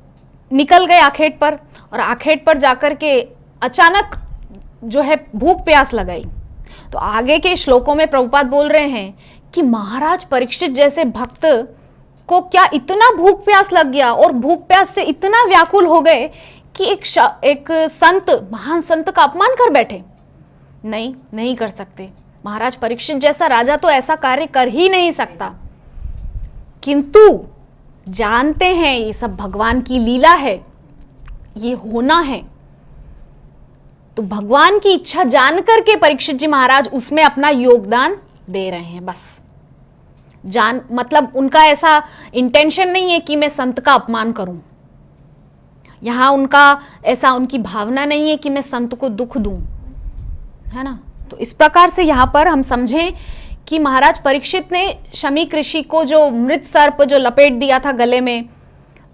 निकल गए आखेट पर और आखेट पर जाकर के अचानक जो है भूख प्यास लगाई। तो आगे के श्लोकों में प्रभुपाद बोल रहे हैं कि महाराज परीक्षित जैसे भक्त को क्या इतना भूख प्यास लग गया और भूख प्यास से इतना व्याकुल हो गए कि एक संत, महान संत का अपमान कर बैठे। नहीं कर सकते। महाराज परीक्षित जैसा राजा तो ऐसा कार्य कर ही नहीं सकता, किंतु जानते हैं ये सब भगवान की लीला है, ये होना है। तो भगवान की इच्छा जानकर के परीक्षित जी महाराज उसमें अपना योगदान दे रहे हैं। बस मतलब उनका ऐसा इंटेंशन नहीं है कि मैं संत का अपमान करूं। यहां उनका ऐसा, उनकी भावना नहीं है कि मैं संत को दुख दूं, है ना। तो इस प्रकार से यहां पर हम समझें कि महाराज परीक्षित ने शमीक ऋषि को जो मृत सर्प जो लपेट दिया था गले में,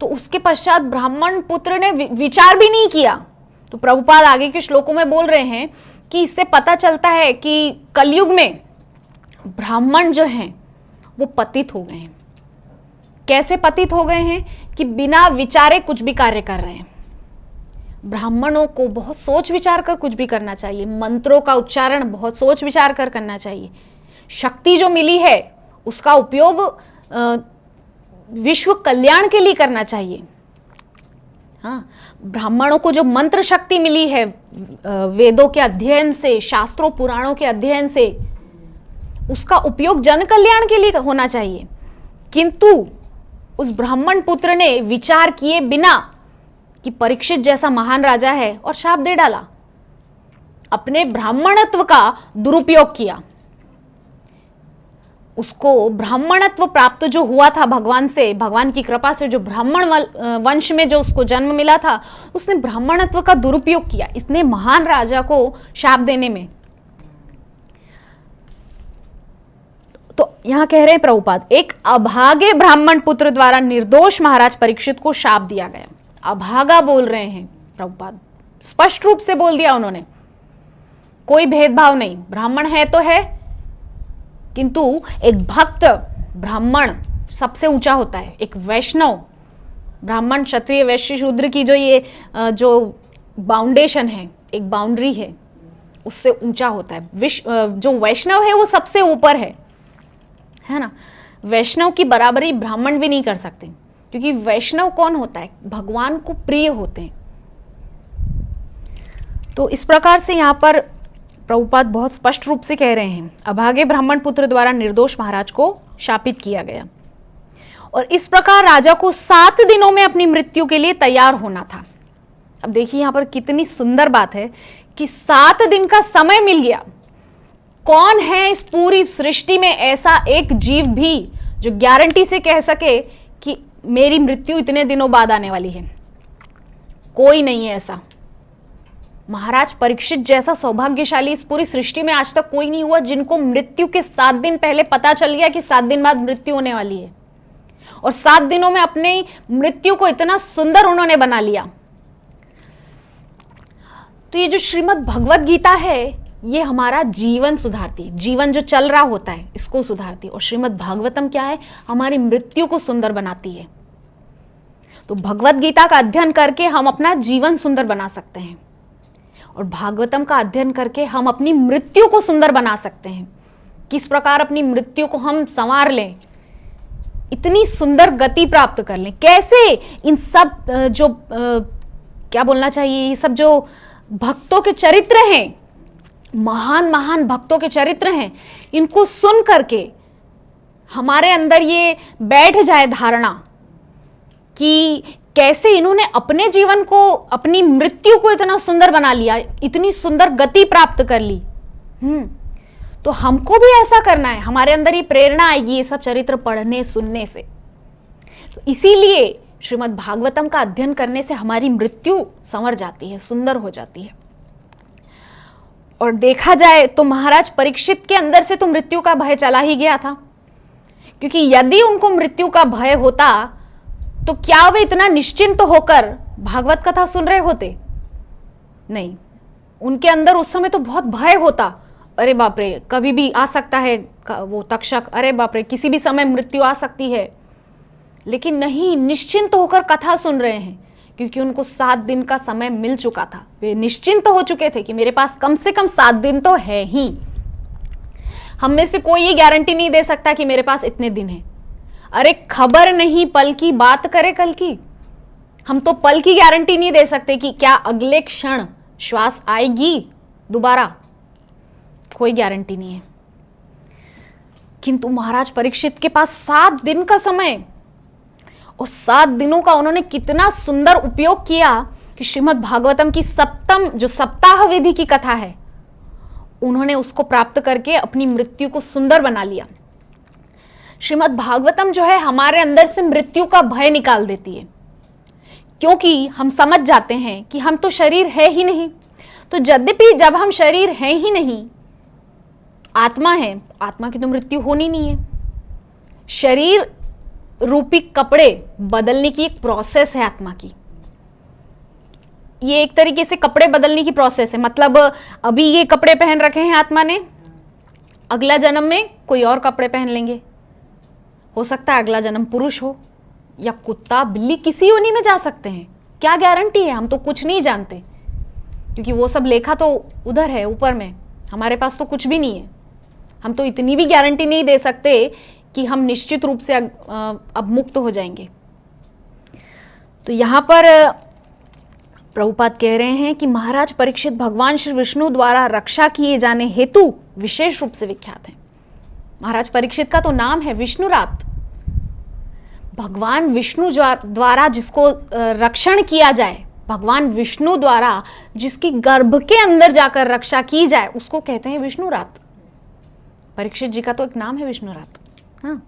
तो उसके पश्चात ब्राह्मण पुत्र ने विचार भी नहीं किया। तो प्रभुपाद आगे के श्लोकों में बोल रहे हैं कि इससे पता चलता है कि कलयुग में ब्राह्मण जो हैं वो पतित हो गए हैं। कैसे पतित हो गए हैं? कि बिना विचारे कुछ भी कार्य कर रहे हैं। ब्राह्मणों को बहुत सोच विचार कर कुछ भी करना चाहिए। मंत्रों का उच्चारण बहुत सोच विचार कर करना चाहिए। शक्ति जो मिली है उसका उपयोग विश्व कल्याण के लिए करना चाहिए। हाँ, ब्राह्मणों को जो मंत्र शक्ति मिली है वेदों के अध्ययन से, शास्त्रों पुराणों के अध्ययन से, उसका उपयोग जन कल्याण के लिए होना चाहिए। किंतु उस ब्राह्मण पुत्र ने विचार किए बिना कि परीक्षित जैसा महान राजा है और शाप दे डाला, अपने ब्राह्मणत्व का दुरुपयोग किया। उसको ब्राह्मणत्व प्राप्त जो हुआ था भगवान से, भगवान की कृपा से जो ब्राह्मण वंश में जो उसको जन्म मिला था, उसने ब्राह्मणत्व का दुरुपयोग किया इतने महान राजा को शाप देने में। तो यहां कह रहे हैं प्रभुपाद, एक अभागे ब्राह्मण पुत्र द्वारा निर्दोष महाराज परीक्षित को शाप दिया गया। अभागा बोल रहे हैं प्रभुपाद, स्पष्ट रूप से बोल दिया उन्होंने, कोई भेदभाव नहीं। ब्राह्मण है तो है, किंतु एक भक्त ब्राह्मण सबसे ऊंचा होता है। एक वैष्णव, ब्राह्मण क्षत्रिय वैश्य शूद्र की जो ये जो बाउंडेशन है एक बाउंड्री है, उससे ऊंचा होता है। जो वैष्णव है वो सबसे ऊपर है ना। वैष्णव की बराबरी ब्राह्मण भी नहीं कर सकते, क्योंकि वैष्णव कौन होता है? भगवान को प्रिय होते हैं। तो इस प्रकार से यहाँ पर प्रभुपाद बहुत स्पष्ट रूप से कह रहे हैं, अभागे ब्राह्मण पुत्र द्वारा निर्दोष महाराज को शापित किया गया और इस प्रकार राजा को 7 दिनों में अपनी मृत्यु के लिए तैयार होना था। अब देखिए यहाँ पर कितनी सुंदर बात है कि 7 दिन का समय मिल गया। कौन है इस पूरी सृष्टि में ऐसा एक जीव भी जो गारंटी से कह सके कि मेरी मृत्यु इतने दिनों बाद आने वाली है? कोई नहीं है ऐसा। महाराज परीक्षित जैसा सौभाग्यशाली इस पूरी सृष्टि में आज तक कोई नहीं हुआ जिनको मृत्यु के 7 दिन पहले पता चल गया कि 7 दिन बाद मृत्यु होने वाली है, और 7 दिनों में अपने मृत्यु को इतना सुंदर उन्होंने बना लिया। तो ये जो श्रीमद् भगवत गीता है ये हमारा जीवन सुधारती, जीवन जो चल रहा होता है इसको सुधारती, और श्रीमद् भागवतम क्या है? हमारी मृत्यु को सुंदर बनाती है। तो भगवत गीता का अध्ययन करके हम अपना जीवन सुंदर बना सकते हैं, और भागवतम का अध्ययन करके हम अपनी मृत्यु को सुंदर बना सकते हैं। किस प्रकार अपनी मृत्यु को हम संवार लें, इतनी सुंदर गति प्राप्त कर लें, कैसे इन सब जो क्या बोलना चाहिए, ये सब जो भक्तों के चरित्र हैं, महान महान भक्तों के चरित्र हैं, इनको सुन करके हमारे अंदर ये बैठ जाए धारणा कि कैसे इन्होंने अपने जीवन को, अपनी मृत्यु को इतना सुंदर बना लिया, इतनी सुंदर गति प्राप्त कर ली। तो हमको भी ऐसा करना है। हमारे अंदर ये प्रेरणा आएगी ये सब चरित्र पढ़ने सुनने से। तो इसीलिए श्रीमद् भागवतम का अध्ययन करने से हमारी मृत्यु संवर जाती है, सुंदर हो जाती है। और देखा जाए तो महाराज परीक्षित के अंदर से तो मृत्यु का भय चला ही गया था, क्योंकि यदि उनको मृत्यु का भय होता तो क्या वे इतना निश्चिंत होकर भागवत कथा सुन रहे होते? नहीं, उनके अंदर उस समय तो बहुत भय होता। अरे बाप रे, कभी भी आ सकता है वो तक्षक, अरे बाप रे, किसी भी समय मृत्यु आ सकती है। लेकिन नहीं, निश्चिंत होकर कथा सुन रहे हैं, क्योंकि उनको 7 दिन का समय मिल चुका था। वे निश्चिंत हो चुके थे कि मेरे पास कम से कम 7 दिन तो है ही। हम में से कोई ये गारंटी नहीं दे सकता कि मेरे पास इतने दिन है। अरे खबर नहीं पल की, बात करे कल की। हम तो पल की गारंटी नहीं दे सकते कि क्या अगले क्षण श्वास आएगी दोबारा, कोई गारंटी नहीं है। किंतु महाराज परीक्षित के पास 7 दिन का समय, और 7 दिनों का उन्होंने कितना सुंदर उपयोग किया कि श्रीमद् भागवतम की 7वीं जो सप्ताह विधि की कथा है, उन्होंने उसको प्राप्त करके अपनी मृत्यु को सुंदर बना लिया। श्रीमद् भागवतम जो है हमारे अंदर से मृत्यु का भय निकाल देती है, क्योंकि हम समझ जाते हैं कि हम तो शरीर है ही नहीं। तो यद्यपि जब हम शरीर है ही नहीं, आत्मा है, आत्मा की तो मृत्यु होनी नहीं है। शरीर रूपी कपड़े बदलने की एक प्रोसेस है आत्मा की। ये एक तरीके से कपड़े बदलने की प्रोसेस है। मतलब अभी ये कपड़े पहन रखे हैं आत्मा ने, अगला जन्म में कोई और कपड़े पहन लेंगे। हो सकता है अगला जन्म पुरुष हो या कुत्ता बिल्ली, किसी योनि में जा सकते हैं। क्या गारंटी है? हम तो कुछ नहीं जानते, क्योंकि वो सब लेखा तो उधर है ऊपर में, हमारे पास तो कुछ भी नहीं है। हम तो इतनी भी गारंटी नहीं दे सकते कि हम निश्चित रूप से अब मुक्त हो जाएंगे। तो यहाँ पर प्रभुपाद कह रहे हैं कि महाराज परीक्षित भगवान श्री विष्णु द्वारा रक्षा किए जाने हेतु विशेष रूप से विख्यात हैं। महाराज परीक्षित का तो नाम है विष्णुरात। भगवान विष्णु द्वारा जिसको रक्षण किया जाए, भगवान विष्णु द्वारा जिसकी गर्भ के अंदर जाकर रक्षा की जाए, उसको कहते हैं विष्णुरात। परीक्षित जी का तो एक नाम है विष्णुरात। हाँ,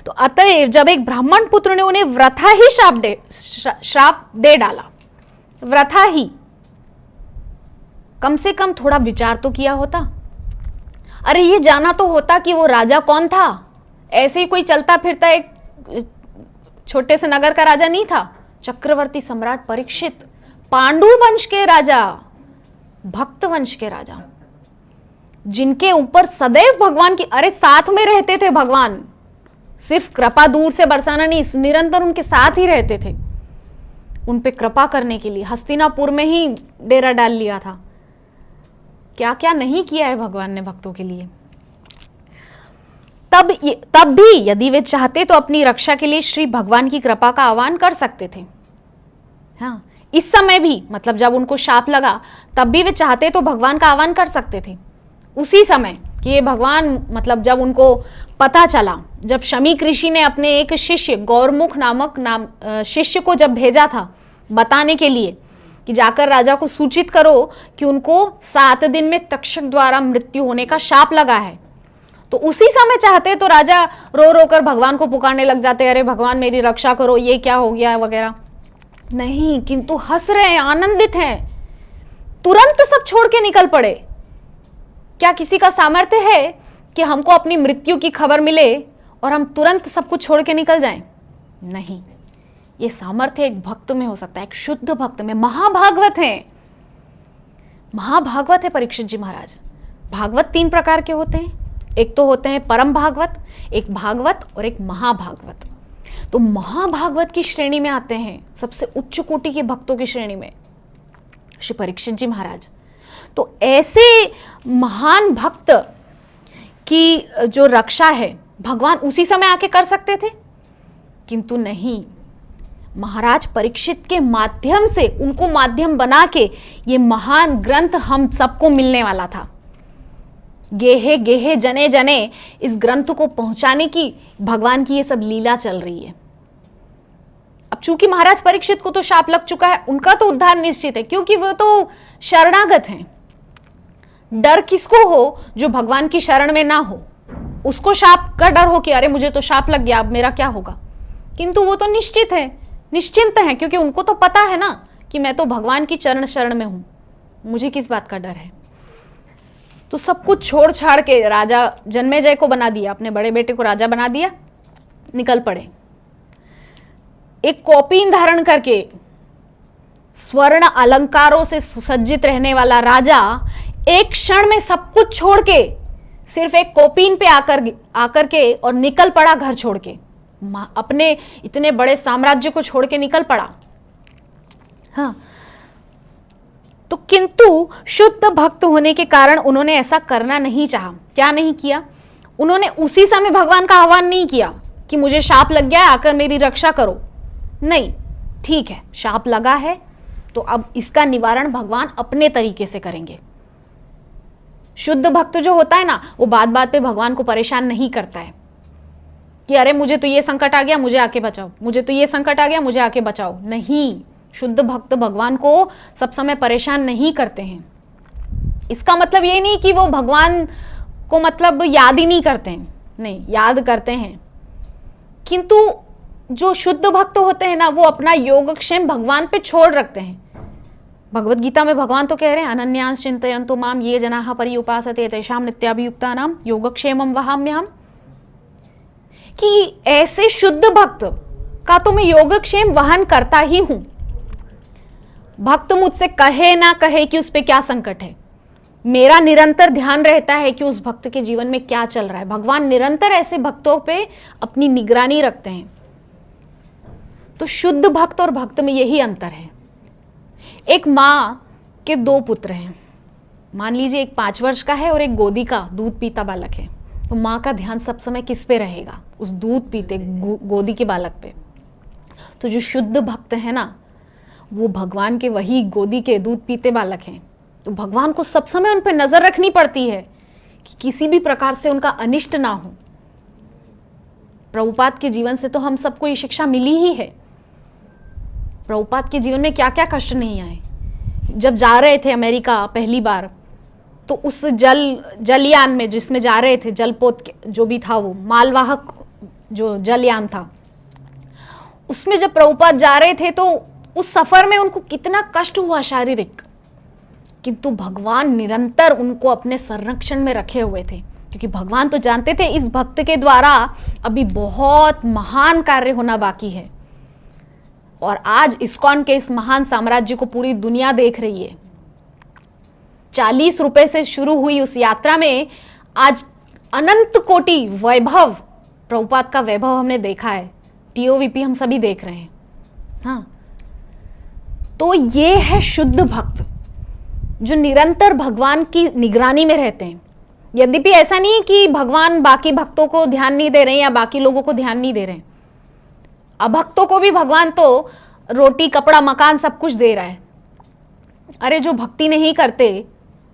तो अतएव जब एक ब्राह्मण पुत्र ने उन्हें व्रथा ही श्राप दे डाला, व्रथा ही, कम से कम थोड़ा विचार तो किया होता। अरे ये जाना तो होता कि वो राजा कौन था। ऐसे ही कोई चलता फिरता एक छोटे से नगर का राजा नहीं था। चक्रवर्ती सम्राट परीक्षित, पांडु वंश के राजा, भक्त वंश के राजा, जिनके ऊपर सदैव भगवान की, अरे साथ में रहते थे भगवान, सिर्फ कृपा दूर से बरसाना नहीं, निरंतर उनके साथ ही रहते थे। उन पे कृपा करने के लिए हस्तिनापुर में ही डेरा डाल लिया था। क्या क्या नहीं किया है भगवान ने भक्तों के लिए। तब भी यदि वे चाहते तो अपनी रक्षा के लिए श्री भगवान की कृपा का आह्वान कर सकते थे। हाँ, इस समय भी, मतलब जब उनको शाप लगा तब भी वे चाहते तो भगवान का आह्वान कर सकते थे उसी समय कि ये भगवान, मतलब जब उनको पता चला, जब शमीक ऋषि ने अपने एक शिष्य गौरमुख नाम शिष्य को जब भेजा था बताने के लिए कि जाकर राजा को सूचित करो कि उनको 7 दिन में तक्षक द्वारा मृत्यु होने का शाप लगा है, तो उसी समय चाहते तो राजा रो रो कर भगवान को पुकारने लग जाते, अरे भगवान मेरी रक्षा करो, ये क्या हो गया वगैरह। नहीं, किंतु हंस रहे हैं, आनंदित हैं, तुरंत सब छोड़ के निकल पड़े। क्या किसी का सामर्थ्य है कि हमको अपनी मृत्यु की खबर मिले और हम तुरंत सब कुछ छोड़ के निकल जाएं? नहीं, ये सामर्थ्य एक भक्त में हो सकता है, एक शुद्ध भक्त में। महाभागवत है, महाभागवत है परीक्षित जी महाराज। भागवत 3 प्रकार के होते हैं, एक तो होते हैं परम भागवत, एक भागवत और एक महाभागवत। तो महाभागवत की श्रेणी में आते हैं, सबसे उच्च कोटि के भक्तों की श्रेणी में श्री परीक्षित जी महाराज। तो ऐसे महान भक्त की जो रक्षा है भगवान उसी समय आके कर सकते थे, किंतु नहीं, महाराज परीक्षित के माध्यम से, उनको माध्यम बना के ये महान ग्रंथ हम सबको मिलने वाला था। गेहे गेहे जने जने इस ग्रंथ को पहुंचाने की भगवान की ये सब लीला चल रही है। अब चूंकि महाराज परीक्षित को तो शाप लग चुका है, उनका तो उद्धार निश्चित है, क्योंकि वो तो शरणागत हैं। डर किसको हो? जो भगवान की शरण में ना हो, उसको शाप का डर हो कि अरे मुझे तो शाप लग गया, अब मेरा क्या होगा। किंतु वो तो निश्चित है, निश्चिंत है, क्योंकि उनको तो पता है ना कि मैं तो भगवान की चरण शरण में हूं, मुझे किस बात का डर है। तो सब कुछ छोड़ छाड़ के राजा जन्मेजय को बना दिया, अपने बड़े बेटे को राजा बना दिया, निकल पड़े। एक कौपीन धारण करके स्वर्ण अलंकारों से सुसज्जित रहने वाला राजा एक क्षण में सब कुछ छोड़ के सिर्फ एक कौपीन पे आकर के और निकल पड़ा घर छोड़ के, अपने इतने बड़े साम्राज्य को छोड़ के निकल पड़ा। हाँ, तो किंतु शुद्ध भक्त होने के कारण उन्होंने ऐसा करना नहीं चाहा। क्या नहीं किया? उन्होंने उसी समय भगवान का आह्वान नहीं किया कि मुझे शाप लग गया है, आकर मेरी रक्षा करो। नहीं, ठीक है, शाप लगा है तो अब इसका निवारण भगवान अपने तरीके से करेंगे। शुद्ध भक्त जो होता है ना, वो बात बात पे भगवान को परेशान नहीं करता है कि अरे मुझे तो ये संकट आ गया, मुझे आके बचाओ, मुझे तो ये संकट आ गया, मुझे आके बचाओ। नहीं, शुद्ध भक्त भगवान को सब समय परेशान नहीं करते हैं। इसका मतलब ये नहीं कि वो भगवान को मतलब याद ही नहीं करते हैं, नहीं, याद करते हैं, किंतु जो शुद्ध भक्त होते हैं ना, वो अपना योगक्षेम भगवान पे छोड़ रखते हैं। भगवत गीता में भगवान तो कह रहे हैं, अनन्यांश चिंतयन्तो माम ये जनाः पर्युपासते तेषां नित्याभियुक्तानां योगक्षेमं वहाम्यहम्, कि ऐसे शुद्ध भक्त का तो मैं योगक्षेम वहन करता ही हूं। भक्त मुझसे कहे ना कहे कि उस पे क्या संकट है, मेरा निरंतर ध्यान रहता है कि उस भक्त के जीवन में क्या चल रहा है। भगवान निरंतर ऐसे भक्तों पे अपनी निगरानी रखते हैं। तो शुद्ध भक्त और भक्त में यही अंतर है। एक माँ के 2 पुत्र हैं, मान लीजिए एक 5 वर्ष का है और एक गोदी का दूध पीता बालक है, तो माँ का ध्यान सब समय किस पे रहेगा? उस दूध पीते गोदी के बालक पे। तो जो शुद्ध भक्त है ना, वो भगवान के वही गोदी के दूध पीते बालक हैं। तो भगवान को सब समय उन पर नजर रखनी पड़ती है कि किसी भी प्रकार से उनका अनिष्ट ना हो। प्रभुपाद के जीवन से तो हम सबको ये शिक्षा मिली ही है। प्रभुपाद के जीवन में क्या क्या कष्ट नहीं आए। जब जा रहे थे अमेरिका पहली बार, तो उस जलयान में जिसमें जा रहे थे, जलपोत जो भी था, वो मालवाहक जो जलयान था, उसमें जब प्रभुपाद जा रहे थे तो उस सफर में उनको कितना कष्ट हुआ शारीरिक, किंतु भगवान निरंतर उनको अपने संरक्षण में रखे हुए थे, क्योंकि भगवान तो जानते थे इस भक्त के द्वारा अभी बहुत महान कार्य होना बाकी है। और आज इस्कॉन के इस महान साम्राज्य को पूरी दुनिया देख रही है। 40 रुपए से शुरू हुई उस यात्रा में आज अनंत कोटि वैभव, प्रभुपाद का वैभव हमने देखा है। टीओवीपी हम सभी देख रहे हैं। हाँ, तो ये है शुद्ध भक्त। जो निरंतर भगवान की निगरानी में रहते हैं। यद्यपि ऐसा नहीं है कि भगवान बाकी भक्तों को ध्यान नहीं दे रहे हैं या बाकी लोगों को ध्यान नहीं दे रहे हैं। अभक्तों को भी भगवान तो रोटी, कपड़ा, मकान सब कुछ दे रहा है। अरे जो भक्ति नहीं करते,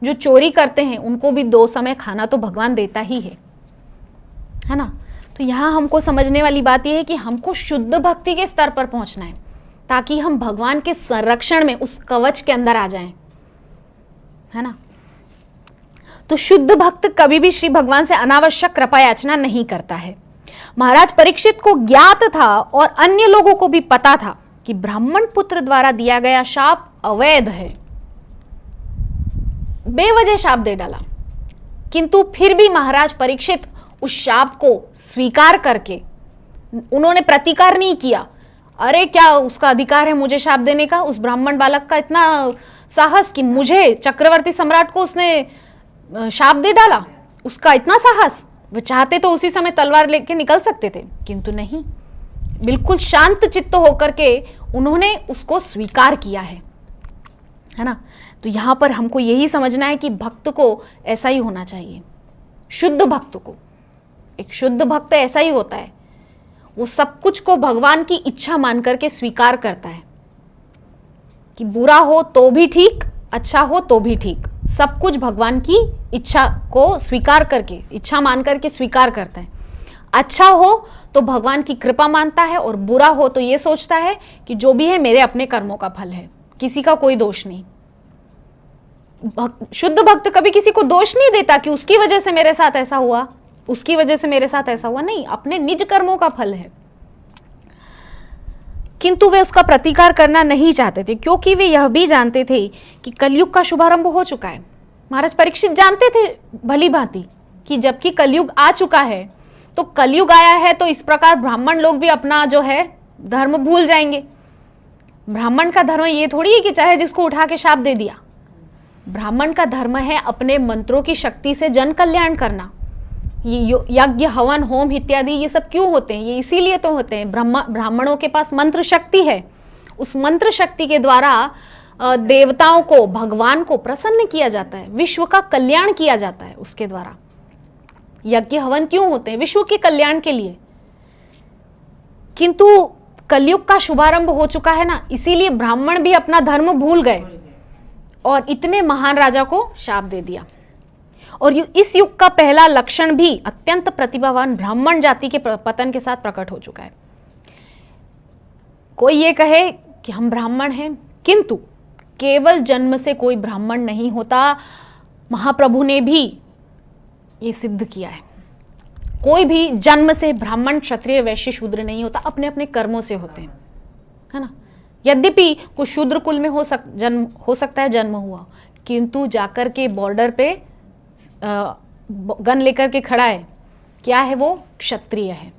जो चोरी करते हैं, उनको भी 2 समय खाना तो भगवान देता ही है ना। तो यहाँ हमको समझने वाली बात यह है कि हमको शुद्ध भक्ति के स्तर पर पहुंचना है ताकि हम भगवान के संरक्षण में, उस कवच के अंदर आ जाएं, है ना। तो शुद्ध भक्त कभी भी श्री भगवान से अनावश्यक कृपा याचना नहीं करता है। महाराज परीक्षित को ज्ञात था और अन्य लोगों को भी पता था कि ब्राह्मण पुत्र द्वारा दिया गया शाप अवैध है। बेवजह शाप दे डाला, किंतु फिर भी महाराज परीक्षित उस शाप को स्वीकार करके उन्होंने प्रतिकार नहीं किया। अरे क्या उसका अधिकार है मुझे शाप देने का? उस ब्राह्मण बालक का इतना साहस कि मुझे, चक्रवर्ती सम्राट को उसने शाप दे डाला, उसका इतना साहस। वो चाहते तो उसी समय तलवार लेके निकल सकते थे, किंतु नहीं, बिल्कुल शांत चित्त होकर के उन्होंने उसको स्वीकार किया है ना। तो यहां पर हमको यही समझना है कि भक्त को ऐसा ही होना चाहिए। शुद्ध भक्त को, एक शुद्ध भक्त ऐसा ही होता है, वो सब कुछ को भगवान की इच्छा मान करके स्वीकार करता है कि बुरा हो तो भी ठीक, अच्छा हो तो भी ठीक, सब कुछ भगवान की इच्छा को स्वीकार करके, इच्छा मान करके स्वीकार करता है। अच्छा हो तो भगवान की कृपा मानता है और बुरा हो तो ये सोचता है कि जो भी है मेरे अपने कर्मों का फल है, किसी का कोई दोष नहीं। शुद्ध भक्त कभी किसी को दोष नहीं देता कि उसकी वजह से मेरे साथ ऐसा हुआ, उसकी वजह से मेरे साथ ऐसा हुआ, नहीं, अपने निज कर्मों का फल है। किंतु वे उसका प्रतिकार करना नहीं चाहते थे क्योंकि वे यह भी जानते थे कि कलयुग का शुभारंभ हो चुका है। महाराज परीक्षित जानते थे भली भांति कि जबकि कलयुग आ चुका है, तो कलयुग आया है तो इस प्रकार ब्राह्मण लोग भी अपना जो है धर्म भूल जाएंगे। ब्राह्मण का धर्म ये थोड़ी है कि चाहे जिसको उठा के शाप दे दिया। ब्राह्मण का धर्म है अपने मंत्रों की शक्ति से जन कल्याण करना। ये यज्ञ, हवन, होम इत्यादि ये सब क्यों होते हैं? ये इसीलिए तो होते हैं, ब्राह्मणों के पास मंत्र शक्ति है। उस मंत्र शक्ति के द्वारा देवताओं को, भगवान को प्रसन्न किया जाता है, विश्व का कल्याण किया जाता है उसके द्वारा। यज्ञ हवन क्यों होते हैं? विश्व के कल्याण के लिए। किंतु कलयुग का शुभारंभ हो चुका है ना, इसीलिए ब्राह्मण भी अपना धर्म भूल गए और इतने महान राजा को शाप दे दिया। और इस युग का पहला लक्षण भी अत्यंत प्रतिभावान ब्राह्मण जाति के पतन के साथ प्रकट हो चुका है। कोई ये कहे कि हम ब्राह्मण हैं, किंतु केवल जन्म से कोई ब्राह्मण नहीं होता। महाप्रभु ने भी ये सिद्ध किया है। कोई भी जन्म से ब्राह्मण, क्षत्रिय, वैश्य, शूद्र नहीं होता, अपने अपने कर्मों से होते हैं, है ना। यद्यपि कुछ शूद्र कुल में हो सकता है जन्म हुआ, किंतु जाकर के बॉर्डर पे गन लेकर के खड़ा है, क्या है वो? क्षत्रिय है,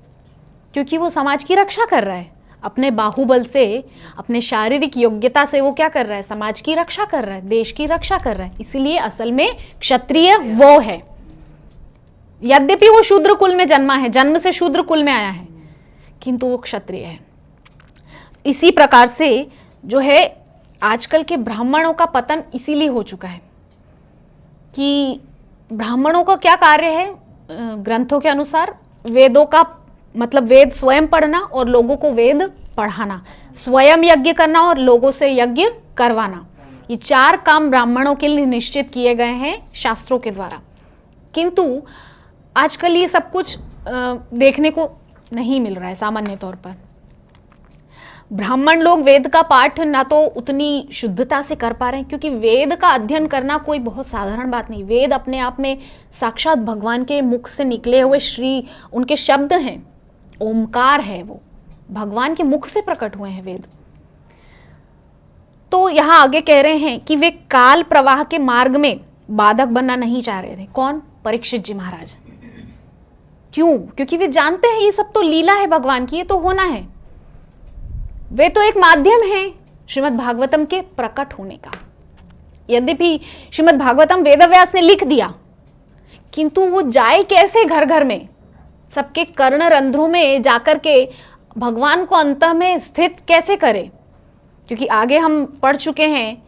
क्योंकि वो समाज की रक्षा कर रहा है। अपने बाहुबल से, अपने शारीरिक योग्यता से वो क्या कर रहा है? समाज की रक्षा कर रहा है, देश की रक्षा कर रहा है। इसीलिए असल में क्षत्रिय वो है। यद्यपि वो शूद्र कुल में जन्मा है, जन्म से शूद्र कुल में आया है, किंतु वो क्षत्रिय है। इसी प्रकार से जो है आजकल के ब्राह्मणों का पतन इसीलिए हो चुका है कि ब्राह्मणों का क्या कार्य है? ग्रंथों के अनुसार वेदों का मतलब वेद स्वयं पढ़ना और लोगों को वेद पढ़ाना, स्वयं यज्ञ करना और लोगों से यज्ञ करवाना। ये 4 काम ब्राह्मणों के लिए निश्चित किए गए हैं शास्त्रों के द्वारा। किंतु आजकल ये सब कुछ देखने को नहीं मिल रहा है। सामान्य तौर पर ब्राह्मण लोग वेद का पाठ ना तो उतनी शुद्धता से कर पा रहे हैं, क्योंकि वेद का अध्ययन करना कोई बहुत साधारण बात नहीं। वेद अपने आप में साक्षात भगवान के मुख से निकले हुए श्री उनके शब्द हैं, ओमकार है, वो भगवान के मुख से प्रकट हुए हैं वेद। तो यहाँ आगे कह रहे हैं कि वे काल प्रवाह के मार्ग में बाधक बनना नहीं चाह रहे थे। कौन? परीक्षित जी महाराज। क्यों? क्योंकि वे जानते हैं ये सब तो लीला है भगवान की, ये तो होना है। वे तो एक माध्यम है श्रीमद् भागवतम के प्रकट होने का। यद्यपि श्रीमद् भागवतम वेदव्यास ने लिख दिया, किंतु वो जाए कैसे घर घर में, सबके कर्ण रंध्रों में जाकर के भगवान को अंत में स्थित कैसे करे? क्योंकि आगे हम पढ़ चुके हैं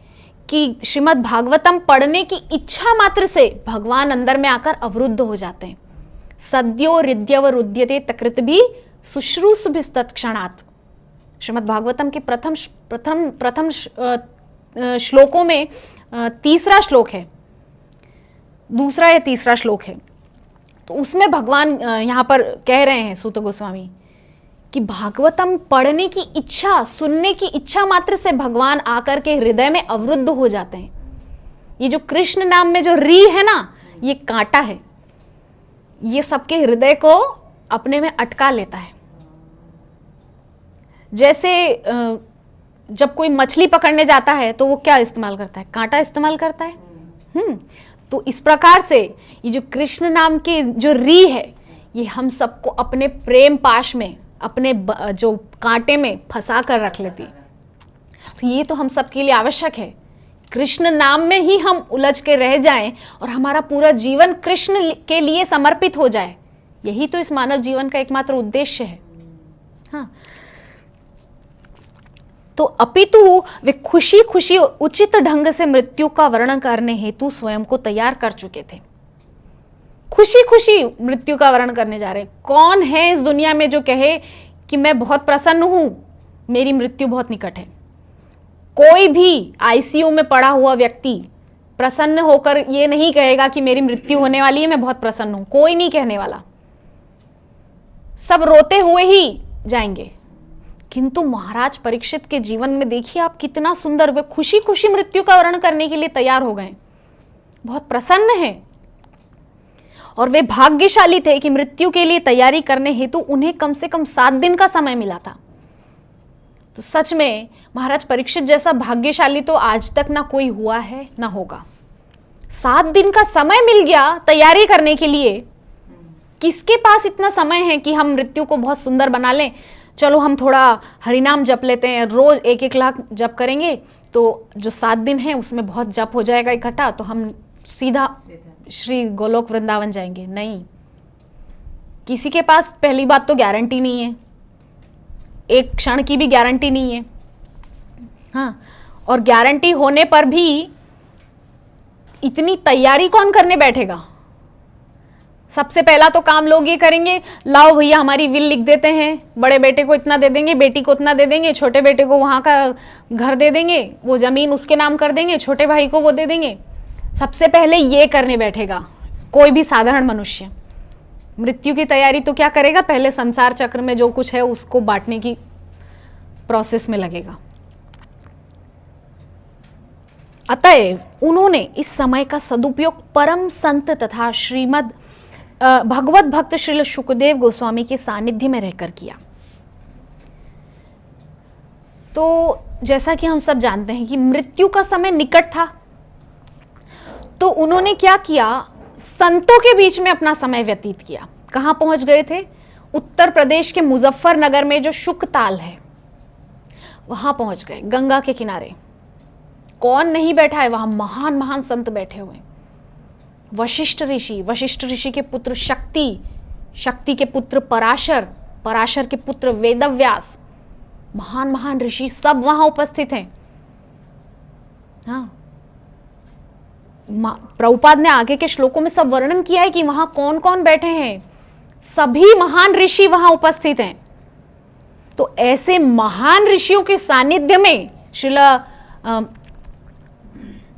कि श्रीमद् भागवतम पढ़ने की इच्छा मात्र से भगवान अंदर में आकर अवरुद्ध हो जाते हैं। सद्यो हृद्यव रुद्यते तकृत भी शुश्रूषुभिस्तत्क्षणात्। श्रीमद् भागवतम के प्रथम श्लोकों में तीसरा श्लोक है, दूसरा या तीसरा श्लोक है, तो उसमें भगवान यहाँ पर कह रहे हैं सूत गोस्वामी कि भागवतम पढ़ने की इच्छा, सुनने की इच्छा मात्र से भगवान आकर के हृदय में अवरुद्ध हो जाते हैं। ये जो कृष्ण नाम में जो री है ना, ये कांटा है, ये सबके हृदय को अपने में अटका लेता है। जैसे जब कोई मछली पकड़ने जाता है तो वो क्या इस्तेमाल करता है? कांटा इस्तेमाल करता है। तो इस प्रकार से ये जो कृष्ण नाम की जो री है, ये हम सबको अपने प्रेम पाश में, अपने जो कांटे में फंसा कर रख लेती। तो ये तो हम सबके लिए आवश्यक है, कृष्ण नाम में ही हम उलझ के रह जाएं और हमारा पूरा जीवन कृष्ण के लिए समर्पित हो जाए। यही तो इस मानव जीवन का एकमात्र उद्देश्य है। हाँ, तो अपितु वे खुशी खुशी उचित ढंग से मृत्यु का वर्णन करने हेतु स्वयं को तैयार कर चुके थे। खुशी खुशी मृत्यु का वर्णन करने जा रहे हैं। कौन है इस दुनिया में जो कहे कि मैं बहुत प्रसन्न हूं, मेरी मृत्यु बहुत निकट है? कोई भी आईसीयू में पड़ा हुआ व्यक्ति प्रसन्न होकर ये नहीं कहेगा कि मेरी मृत्यु होने वाली है, मैं बहुत प्रसन्न हूं। कोई नहीं कहने वाला, सब रोते हुए ही जाएंगे। किंतु महाराज परीक्षित के जीवन में देखिए आप, कितना सुंदर, वे खुशी खुशी मृत्यु का वर्णन करने के लिए तैयार हो गए, बहुत प्रसन्न हैं। और वे भाग्यशाली थे कि मृत्यु के लिए तैयारी करने हेतु उन्हें कम से कम 7 दिन का समय मिला था। तो सच में महाराज परीक्षित जैसा भाग्यशाली तो आज तक ना कोई हुआ है ना होगा। 7 दिन का समय मिल गया तैयारी करने के लिए। किसके पास इतना समय है कि हम मृत्यु को बहुत सुंदर बना लें? चलो हम थोड़ा हरिनाम जप लेते हैं, रोज 1-1 लाख जप करेंगे तो जो 7 दिन है उसमें बहुत जप हो जाएगा इकट्ठा, तो हम सीधा श्री गोलोक वृंदावन जाएंगे। नहीं, किसी के पास पहली बात तो गारंटी नहीं है, एक क्षण की भी गारंटी नहीं है। हाँ, और गारंटी होने पर भी इतनी तैयारी कौन करने बैठेगा? सबसे पहला तो काम लोग ये करेंगे, लाओ भैया हमारी विल लिख देते हैं, बड़े बेटे को इतना दे देंगे, बेटी को इतना दे देंगे, छोटे बेटे को वहां का घर दे देंगे, वो जमीन उसके नाम कर देंगे, छोटे भाई को वो दे देंगे। सबसे पहले ये करने बैठेगा कोई भी साधारण मनुष्य। मृत्यु की तैयारी तो क्या करेगा? पहले संसार चक्र में जो कुछ है उसको बांटने की प्रोसेस में लगेगा। अतएव उन्होंने इस समय का सदुपयोग परम संत तथा श्रीमद् भगवत भक्त श्री शुकदेव गोस्वामी के सानिध्य में रहकर किया। तो जैसा कि हम सब जानते हैं कि मृत्यु का समय निकट था, तो उन्होंने क्या किया? संतों के बीच में अपना समय व्यतीत किया। कहां पहुंच गए थे? उत्तर प्रदेश के मुजफ्फरनगर में जो शुकताल है वहां पहुंच गए, गंगा के किनारे। कौन नहीं बैठा है वहां? महान महान संत बैठे हुए। वशिष्ठ ऋषि के पुत्र शक्ति के पुत्र पराशर के पुत्र वेदव्यास, महान महान ऋषि सब वहां उपस्थित हैं। हाँ, प्रभुपाद ने आगे के श्लोकों में सब वर्णन किया है कि वहां कौन कौन बैठे हैं। सभी महान ऋषि वहां उपस्थित हैं। तो ऐसे महान ऋषियों के सानिध्य में श्रील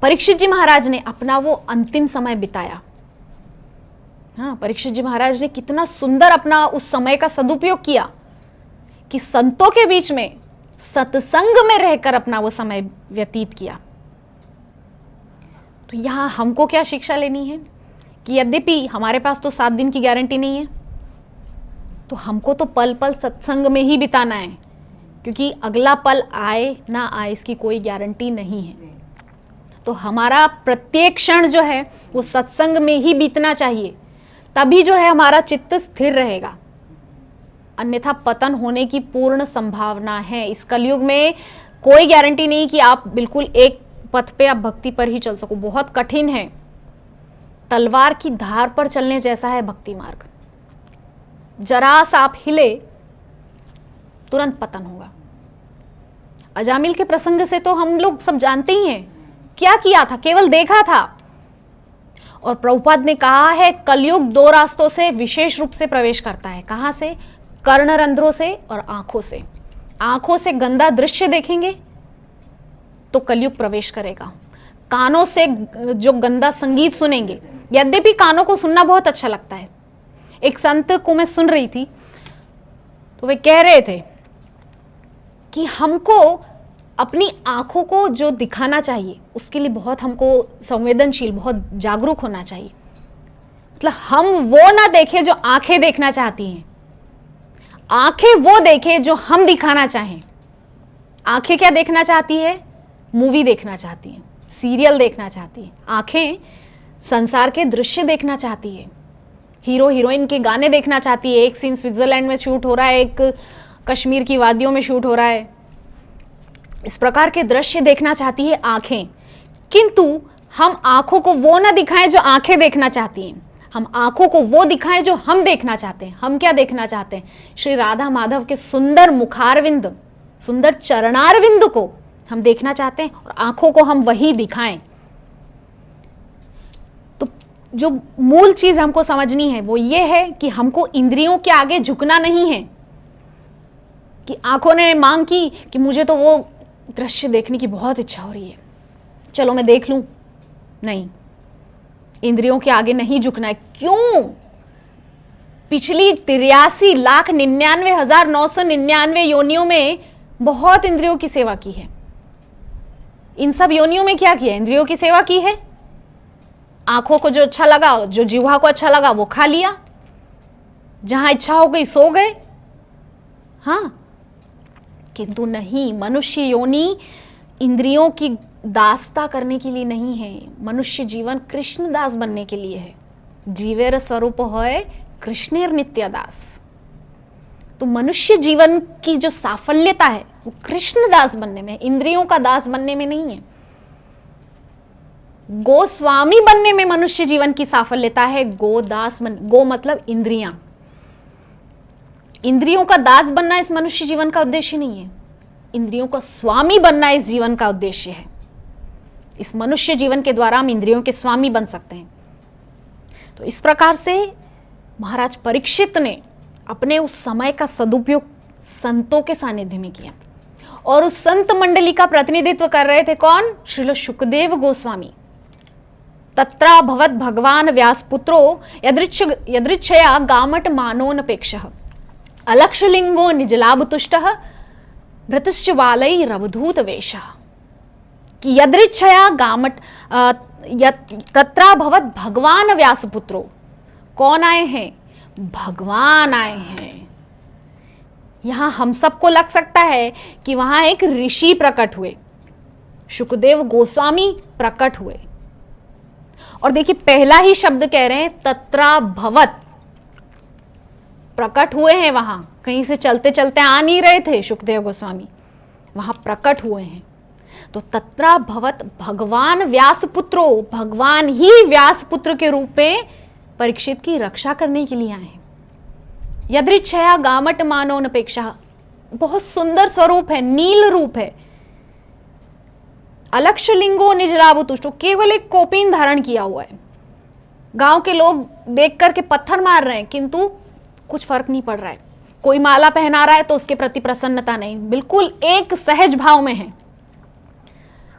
परीक्षित जी महाराज ने अपना वो अंतिम समय बिताया। हाँ, परीक्षित जी महाराज ने कितना सुंदर अपना उस समय का सदुपयोग किया कि संतों के बीच में सत्संग में रहकर अपना वो समय व्यतीत किया। तो यहां हमको क्या शिक्षा लेनी है कि यद्यपि हमारे पास तो 7 दिन की गारंटी नहीं है, तो हमको तो पल पल सत्संग में ही बिताना है, क्योंकि अगला पल आए ना आए इसकी कोई गारंटी नहीं है। तो हमारा प्रत्येक क्षण जो है वो सत्संग में ही बीतना चाहिए, तभी जो है हमारा चित्त स्थिर रहेगा, अन्यथा पतन होने की पूर्ण संभावना है। इस कलयुग में कोई गारंटी नहीं कि आप बिल्कुल एक पथ पे आप भक्ति पर ही चल सको, बहुत कठिन है। तलवार की धार पर चलने जैसा है भक्ति मार्ग, जरा सा आप हिले तुरंत पतन होगा। अजामिल के प्रसंग से तो हम लोग सब जानते ही हैं क्या किया था? केवल देखा था। और प्रभुपाद ने कहा है कलयुग दो रास्तों से विशेष रूप से प्रवेश करता है। कहां से? कर्णरंध्रों से और आंखों से। आंखों से गंदा दृश्य देखेंगे तो कलयुग प्रवेश करेगा। कानों से जो गंदा संगीत सुनेंगे, यद्यपि कानों को सुनना बहुत अच्छा लगता है। एक संत को मैं सुन रही थी तो वे कह रहे थे कि हमको अपनी आंखों को जो दिखाना चाहिए उसके लिए बहुत हमको संवेदनशील, बहुत जागरूक होना चाहिए। मतलब हम वो ना देखें जो आंखें देखना चाहती हैं, आंखें वो देखें जो हम दिखाना चाहें। आंखें क्या देखना चाहती है? मूवी देखना चाहती हैं, सीरियल देखना चाहती हैं। आंखें संसार के दृश्य देखना चाहती है, हीरो हीरोइन के गाने देखना चाहती है। एक सीन स्विट्जरलैंड में शूट हो रहा है, एक कश्मीर की वादियों में शूट हो रहा है। इस प्रकार के दृश्य देखना चाहती है आंखें। किंतु हम आंखों को वो ना दिखाएं जो आंखें देखना चाहती हैं, हम आंखों को वो दिखाएं जो हम देखना चाहते हैं। हम क्या देखना चाहते हैं? श्री राधा माधव के सुंदर मुखारविंद, सुंदर चरणारविंद को हम देखना चाहते हैं और आंखों को हम वही दिखाएं। तो जो मूल चीज हमको समझनी है वो ये है कि हमको इंद्रियों के आगे झुकना नहीं है। कि आंखों ने मांग की कि मुझे तो वो दृश्य देखने की बहुत इच्छा हो रही है, चलो मैं देख लूं। नहीं, इंद्रियों के आगे नहीं झुकना है। क्यों? पिछली 83,99,999 योनियों में बहुत इंद्रियों की सेवा की है। इन सब योनियों में क्या किया? इंद्रियों की सेवा की है। आंखों को जो अच्छा लगा, जो जिह्वा को अच्छा लगा वो खा लिया, जहां इच्छा हो गई सो गए। हाँ, किंतु नहीं, मनुष्य योनि इंद्रियों की दासता करने के लिए नहीं है। मनुष्य जीवन कृष्ण दास बनने के लिए है। जीवेर स्वरूप होय कृष्णेर नित्य दास। तो मनुष्य जीवन की जो साफल्यता है वो कृष्ण दास बनने में, इंद्रियों का दास बनने में नहीं है। गोस्वामी बनने में मनुष्य जीवन की साफल्यता है। गोदास गो मतलब इंद्रियां, इंद्रियों का दास बनना इस मनुष्य जीवन का उद्देश्य नहीं है। इंद्रियों का स्वामी बनना इस जीवन का उद्देश्य है। इस मनुष्य जीवन के द्वारा हम इंद्रियों के स्वामी बन सकते हैं। तो इस प्रकार से महाराज परीक्षित ने अपने उस समय का सदुपयोग संतों के सानिध्य में किया। और उस संत मंडली का प्रतिनिधित्व कर रहे थे कौन? श्रील शुकदेव गोस्वामी। तत्रा भवत भगवान व्यासपुत्रो यदृच्छया गामट मानोनपेक्षः अलक्षलिंगो निजलाभतुष्टः भृतश्च वालैरवधूत वेशः। कि यदृच्छया गामट तत्रा भवत भगवान व्यासपुत्रो। कौन आए हैं? भगवान आए हैं। यहां हम सबको लग सकता है कि वहां एक ऋषि प्रकट हुए, शुकदेव गोस्वामी प्रकट हुए। और देखिए पहला ही शब्द कह रहे हैं तत्रा भवत, प्रकट हुए हैं। वहां कहीं से चलते चलते आ नहीं रहे थे शुकदेव गोस्वामी, वहां प्रकट हुए हैं। तो तत्रा भवत भगवान व्यासपुत्रो, भगवान ही व्यासपुत्र के रूप में परीक्षित की रक्षा करने के लिए आए हैं। यदृच्छया गामट मानोनपेक्षा, बहुत सुंदर स्वरूप है, नील रूप है। अलक्षलिंगो निजलाभतुष्टो, केवल एक कोपीन धारण किया हुआ है। गांव के लोग देख करके पत्थर मार रहे हैं किंतु कुछ फर्क नहीं पड़ रहा है। कोई माला पहना रहा है तो उसके प्रति प्रसन्नता नहीं, बिल्कुल एक सहज भाव में है।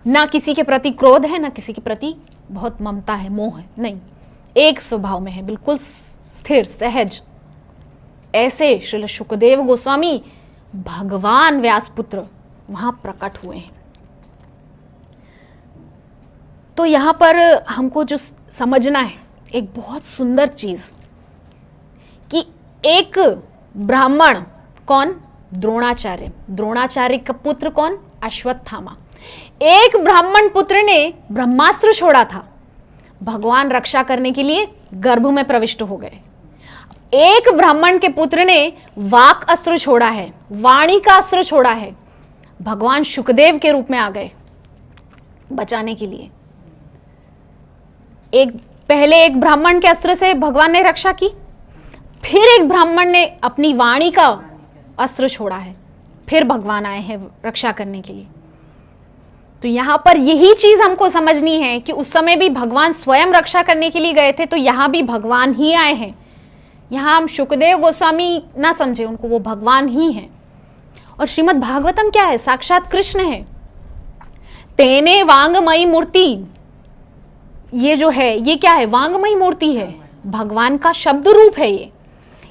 ना किसी के प्रति क्रोध है, ना किसी के प्रति बहुत ममता है, मोह है, नहीं, एक स्वभाव में है, बिल्कुल स्थिर सहज। ऐसे श्री शुकदेव गोस्वामी भगवान व्यासपुत्र वहां प्रकट हुए हैं। तो यहां पर हमको जो समझना है एक बहुत सुंदर चीज कि एक ब्राह्मण, कौन? द्रोणाचार्य। द्रोणाचार्य का पुत्र कौन? अश्वत्थामा। एक ब्राह्मण पुत्र ने ब्रह्मास्त्र छोड़ा था, भगवान रक्षा करने के लिए गर्भ में प्रविष्ट हो गए। एक ब्राह्मण के पुत्र ने वाक अस्त्र छोड़ा है, वाणी का अस्त्र छोड़ा है, भगवान शुकदेव के रूप में आ गए बचाने के लिए। पहले एक ब्राह्मण के अस्त्र से भगवान ने रक्षा की, फिर एक ब्राह्मण ने अपनी वाणी का अस्त्र छोड़ा है, फिर भगवान आए हैं रक्षा करने के लिए। तो यहां पर यही चीज हमको समझनी है कि उस समय भी भगवान स्वयं रक्षा करने के लिए गए थे, तो यहां भी भगवान ही आए हैं। यहां हम सुखदेव गोस्वामी ना समझे उनको, वो भगवान ही हैं। और श्रीमद् भागवतम क्या है? साक्षात कृष्ण है। तेने वांगमयी मूर्ति, ये जो है ये क्या है? वांगमयी मूर्ति है, भगवान का शब्द रूप है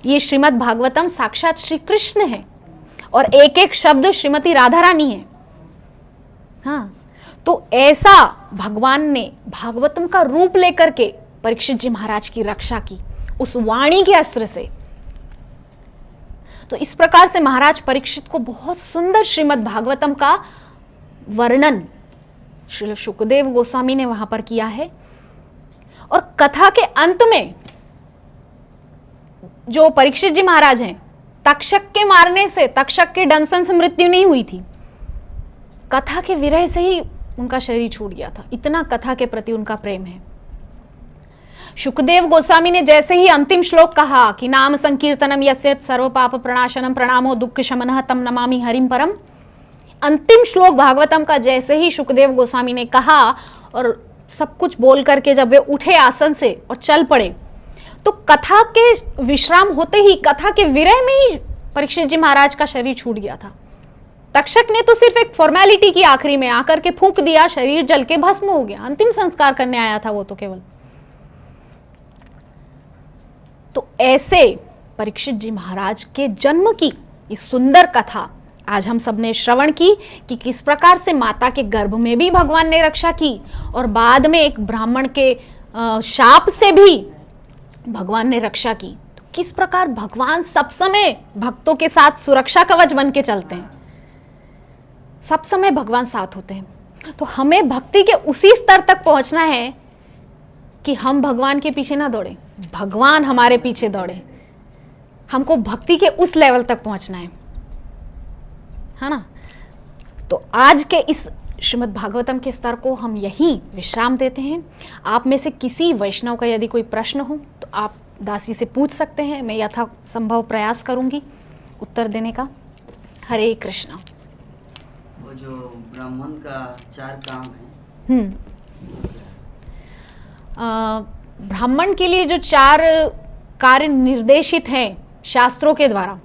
ये श्रीमद् भागवतम साक्षात श्री कृष्ण है, और एक एक शब्द श्रीमती राधा रानी है। हाँ, तो ऐसा भगवान ने भागवतम का रूप लेकर के परीक्षित जी महाराज की रक्षा की उस वाणी के अस्त्र से। तो इस प्रकार से महाराज परीक्षित को बहुत सुंदर श्रीमद् भागवतम का वर्णन श्री सुखदेव गोस्वामी ने वहां पर किया है। और कथा के अंत में जो परीक्षित जी महाराज हैं, तक्षक के मारने से, तक्षक के डंसन से मृत्यु नहीं हुई थी, कथा के विरह से ही उनका शरीर छूट गया था। इतना कथा के प्रति उनका प्रेम है। सुखदेव गोस्वामी ने जैसे ही अंतिम श्लोक कहा कि नाम संकीर्तनम यस्य सर्व पाप प्रणाशनम प्रणामो दुःख शमनः तम नमामि हरिम परम, अंतिम श्लोक भागवतम का जैसे ही सुखदेव गोस्वामी ने कहा और सब कुछ बोल करके जब वे उठे आसन से और चल पड़े, तो कथा के विश्राम होते ही, कथा के विरह में ही परीक्षित जी महाराज का शरीर छूट गया था। तक्षक ने तो सिर्फ एक फॉर्मेलिटी की, आखिरी में आकर के फूंक दिया, शरीर जल के भस्म हो गया, अंतिम संस्कार करने आया था वो तो केवल। तो ऐसे परीक्षित जी महाराज के जन्म की इस सुंदर कथा आज हम सबने श्रवण की कि किस प्रकार से माता के गर्भ में भी भगवान ने रक्षा की और बाद में एक ब्राह्मण के शाप से भी भगवान ने रक्षा की। तो किस प्रकार भगवान सब समय भक्तों के साथ सुरक्षा कवच बन के चलते हैं, सब समय भगवान साथ होते हैं। तो हमें भक्ति के उसी स्तर तक पहुंचना है कि हम भगवान के पीछे ना दौड़े, भगवान हमारे पीछे दौड़े। हमको भक्ति के उस लेवल तक पहुंचना है ना। तो आज के इस श्रीमद् भागवतम के स्तर को हम यहीं विश्राम देते हैं। आप में से किसी वैष्णव का यदि कोई प्रश्न हो तो आप दासी से पूछ सकते हैं, मैं यथासंभव प्रयास करूंगी उत्तर देने का। हरे कृष्णा। वो जो ब्राह्मण का 4 काम है, ब्राह्मण के लिए जो 4 कार्य निर्देशित हैं शास्त्रों के द्वारा,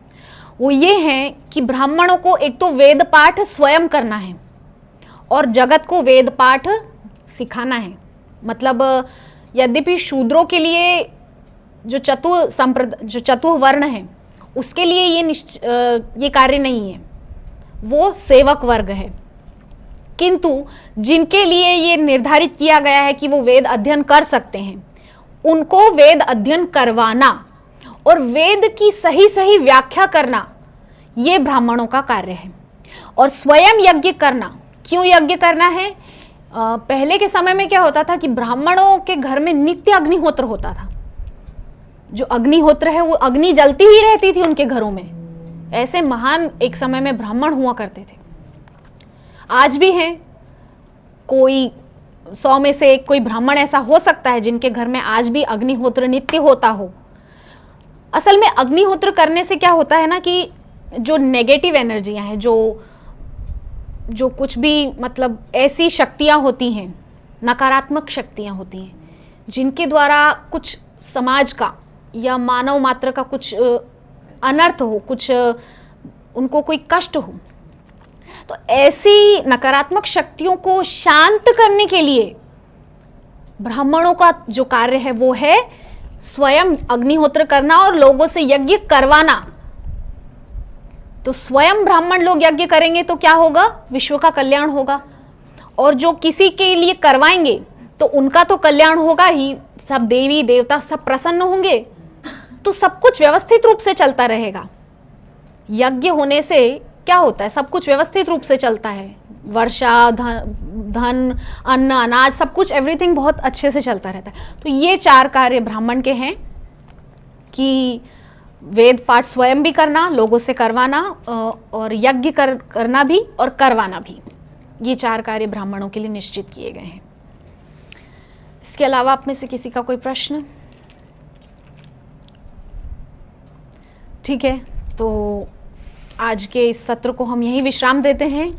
वो ये हैं कि ब्राह्मणों को एक तो वेद पाठ स्वयं करना है और जगत को वेद पाठ सिखाना है। मतलब यद्यपि शूद्रों के लिए जो चतुर्थ वर्ण है उसके लिए ये कार्य नहीं है, वो सेवक वर्ग है। किंतु जिनके लिए ये निर्धारित किया गया है कि वो वेद अध्ययन कर सकते हैं, उनको वेद अध्ययन करवाना और वेद की सही सही व्याख्या करना, ये ब्राह्मणों का कार्य है। और स्वयं यज्ञ करना, क्यों यज्ञ करना है? पहले के समय में क्या होता था कि ब्राह्मणों के घर में नित्य अग्निहोत्र होता था। जो अग्निहोत्र है वो अग्नि जलती ही रहती थी उनके घरों में। ऐसे महान एक समय में ब्राह्मण हुआ करते थे। आज भी हैं, कोई 100 में से एक कोई ब्राह्मण ऐसा हो सकता है जिनके घर में आज भी अग्निहोत्र नित्य होता हो। असल में अग्निहोत्र करने से क्या होता है ना कि जो नेगेटिव एनर्जियां हैं, जो कुछ भी मतलब ऐसी शक्तियां होती हैं, नकारात्मक शक्तियां होती हैं, जिनके द्वारा कुछ समाज का या मानव मात्र का कुछ अनर्थ हो, कुछ उनको कोई कष्ट हो, तो ऐसी नकारात्मक शक्तियों को शांत करने के लिए ब्राह्मणों का जो कार्य है वो है स्वयं अग्निहोत्र करना और लोगों से यज्ञ करवाना। तो स्वयं ब्राह्मण लोग यज्ञ करेंगे तो क्या होगा? विश्व का कल्याण होगा। और जो किसी के लिए करवाएंगे तो उनका तो कल्याण होगा ही, सब देवी देवता सब प्रसन्न होंगे, तो सब कुछ व्यवस्थित रूप से चलता रहेगा। यज्ञ होने से क्या होता है? सब कुछ व्यवस्थित रूप से चलता है। वर्षा, धन, अन्न, अनाज, सब कुछ, एवरीथिंग बहुत अच्छे से चलता रहता है। तो ये 4 कार्य ब्राह्मण के हैं कि वेद पाठ स्वयं भी करना, लोगों से करवाना, और यज्ञ करना भी और करवाना भी। ये 4 कार्य ब्राह्मणों के लिए निश्चित किए गए हैं। इसके अलावा आप में से किसी का कोई प्रश्न? ठीक है, तो आज के इस सत्र को हम यहीं विश्राम देते हैं।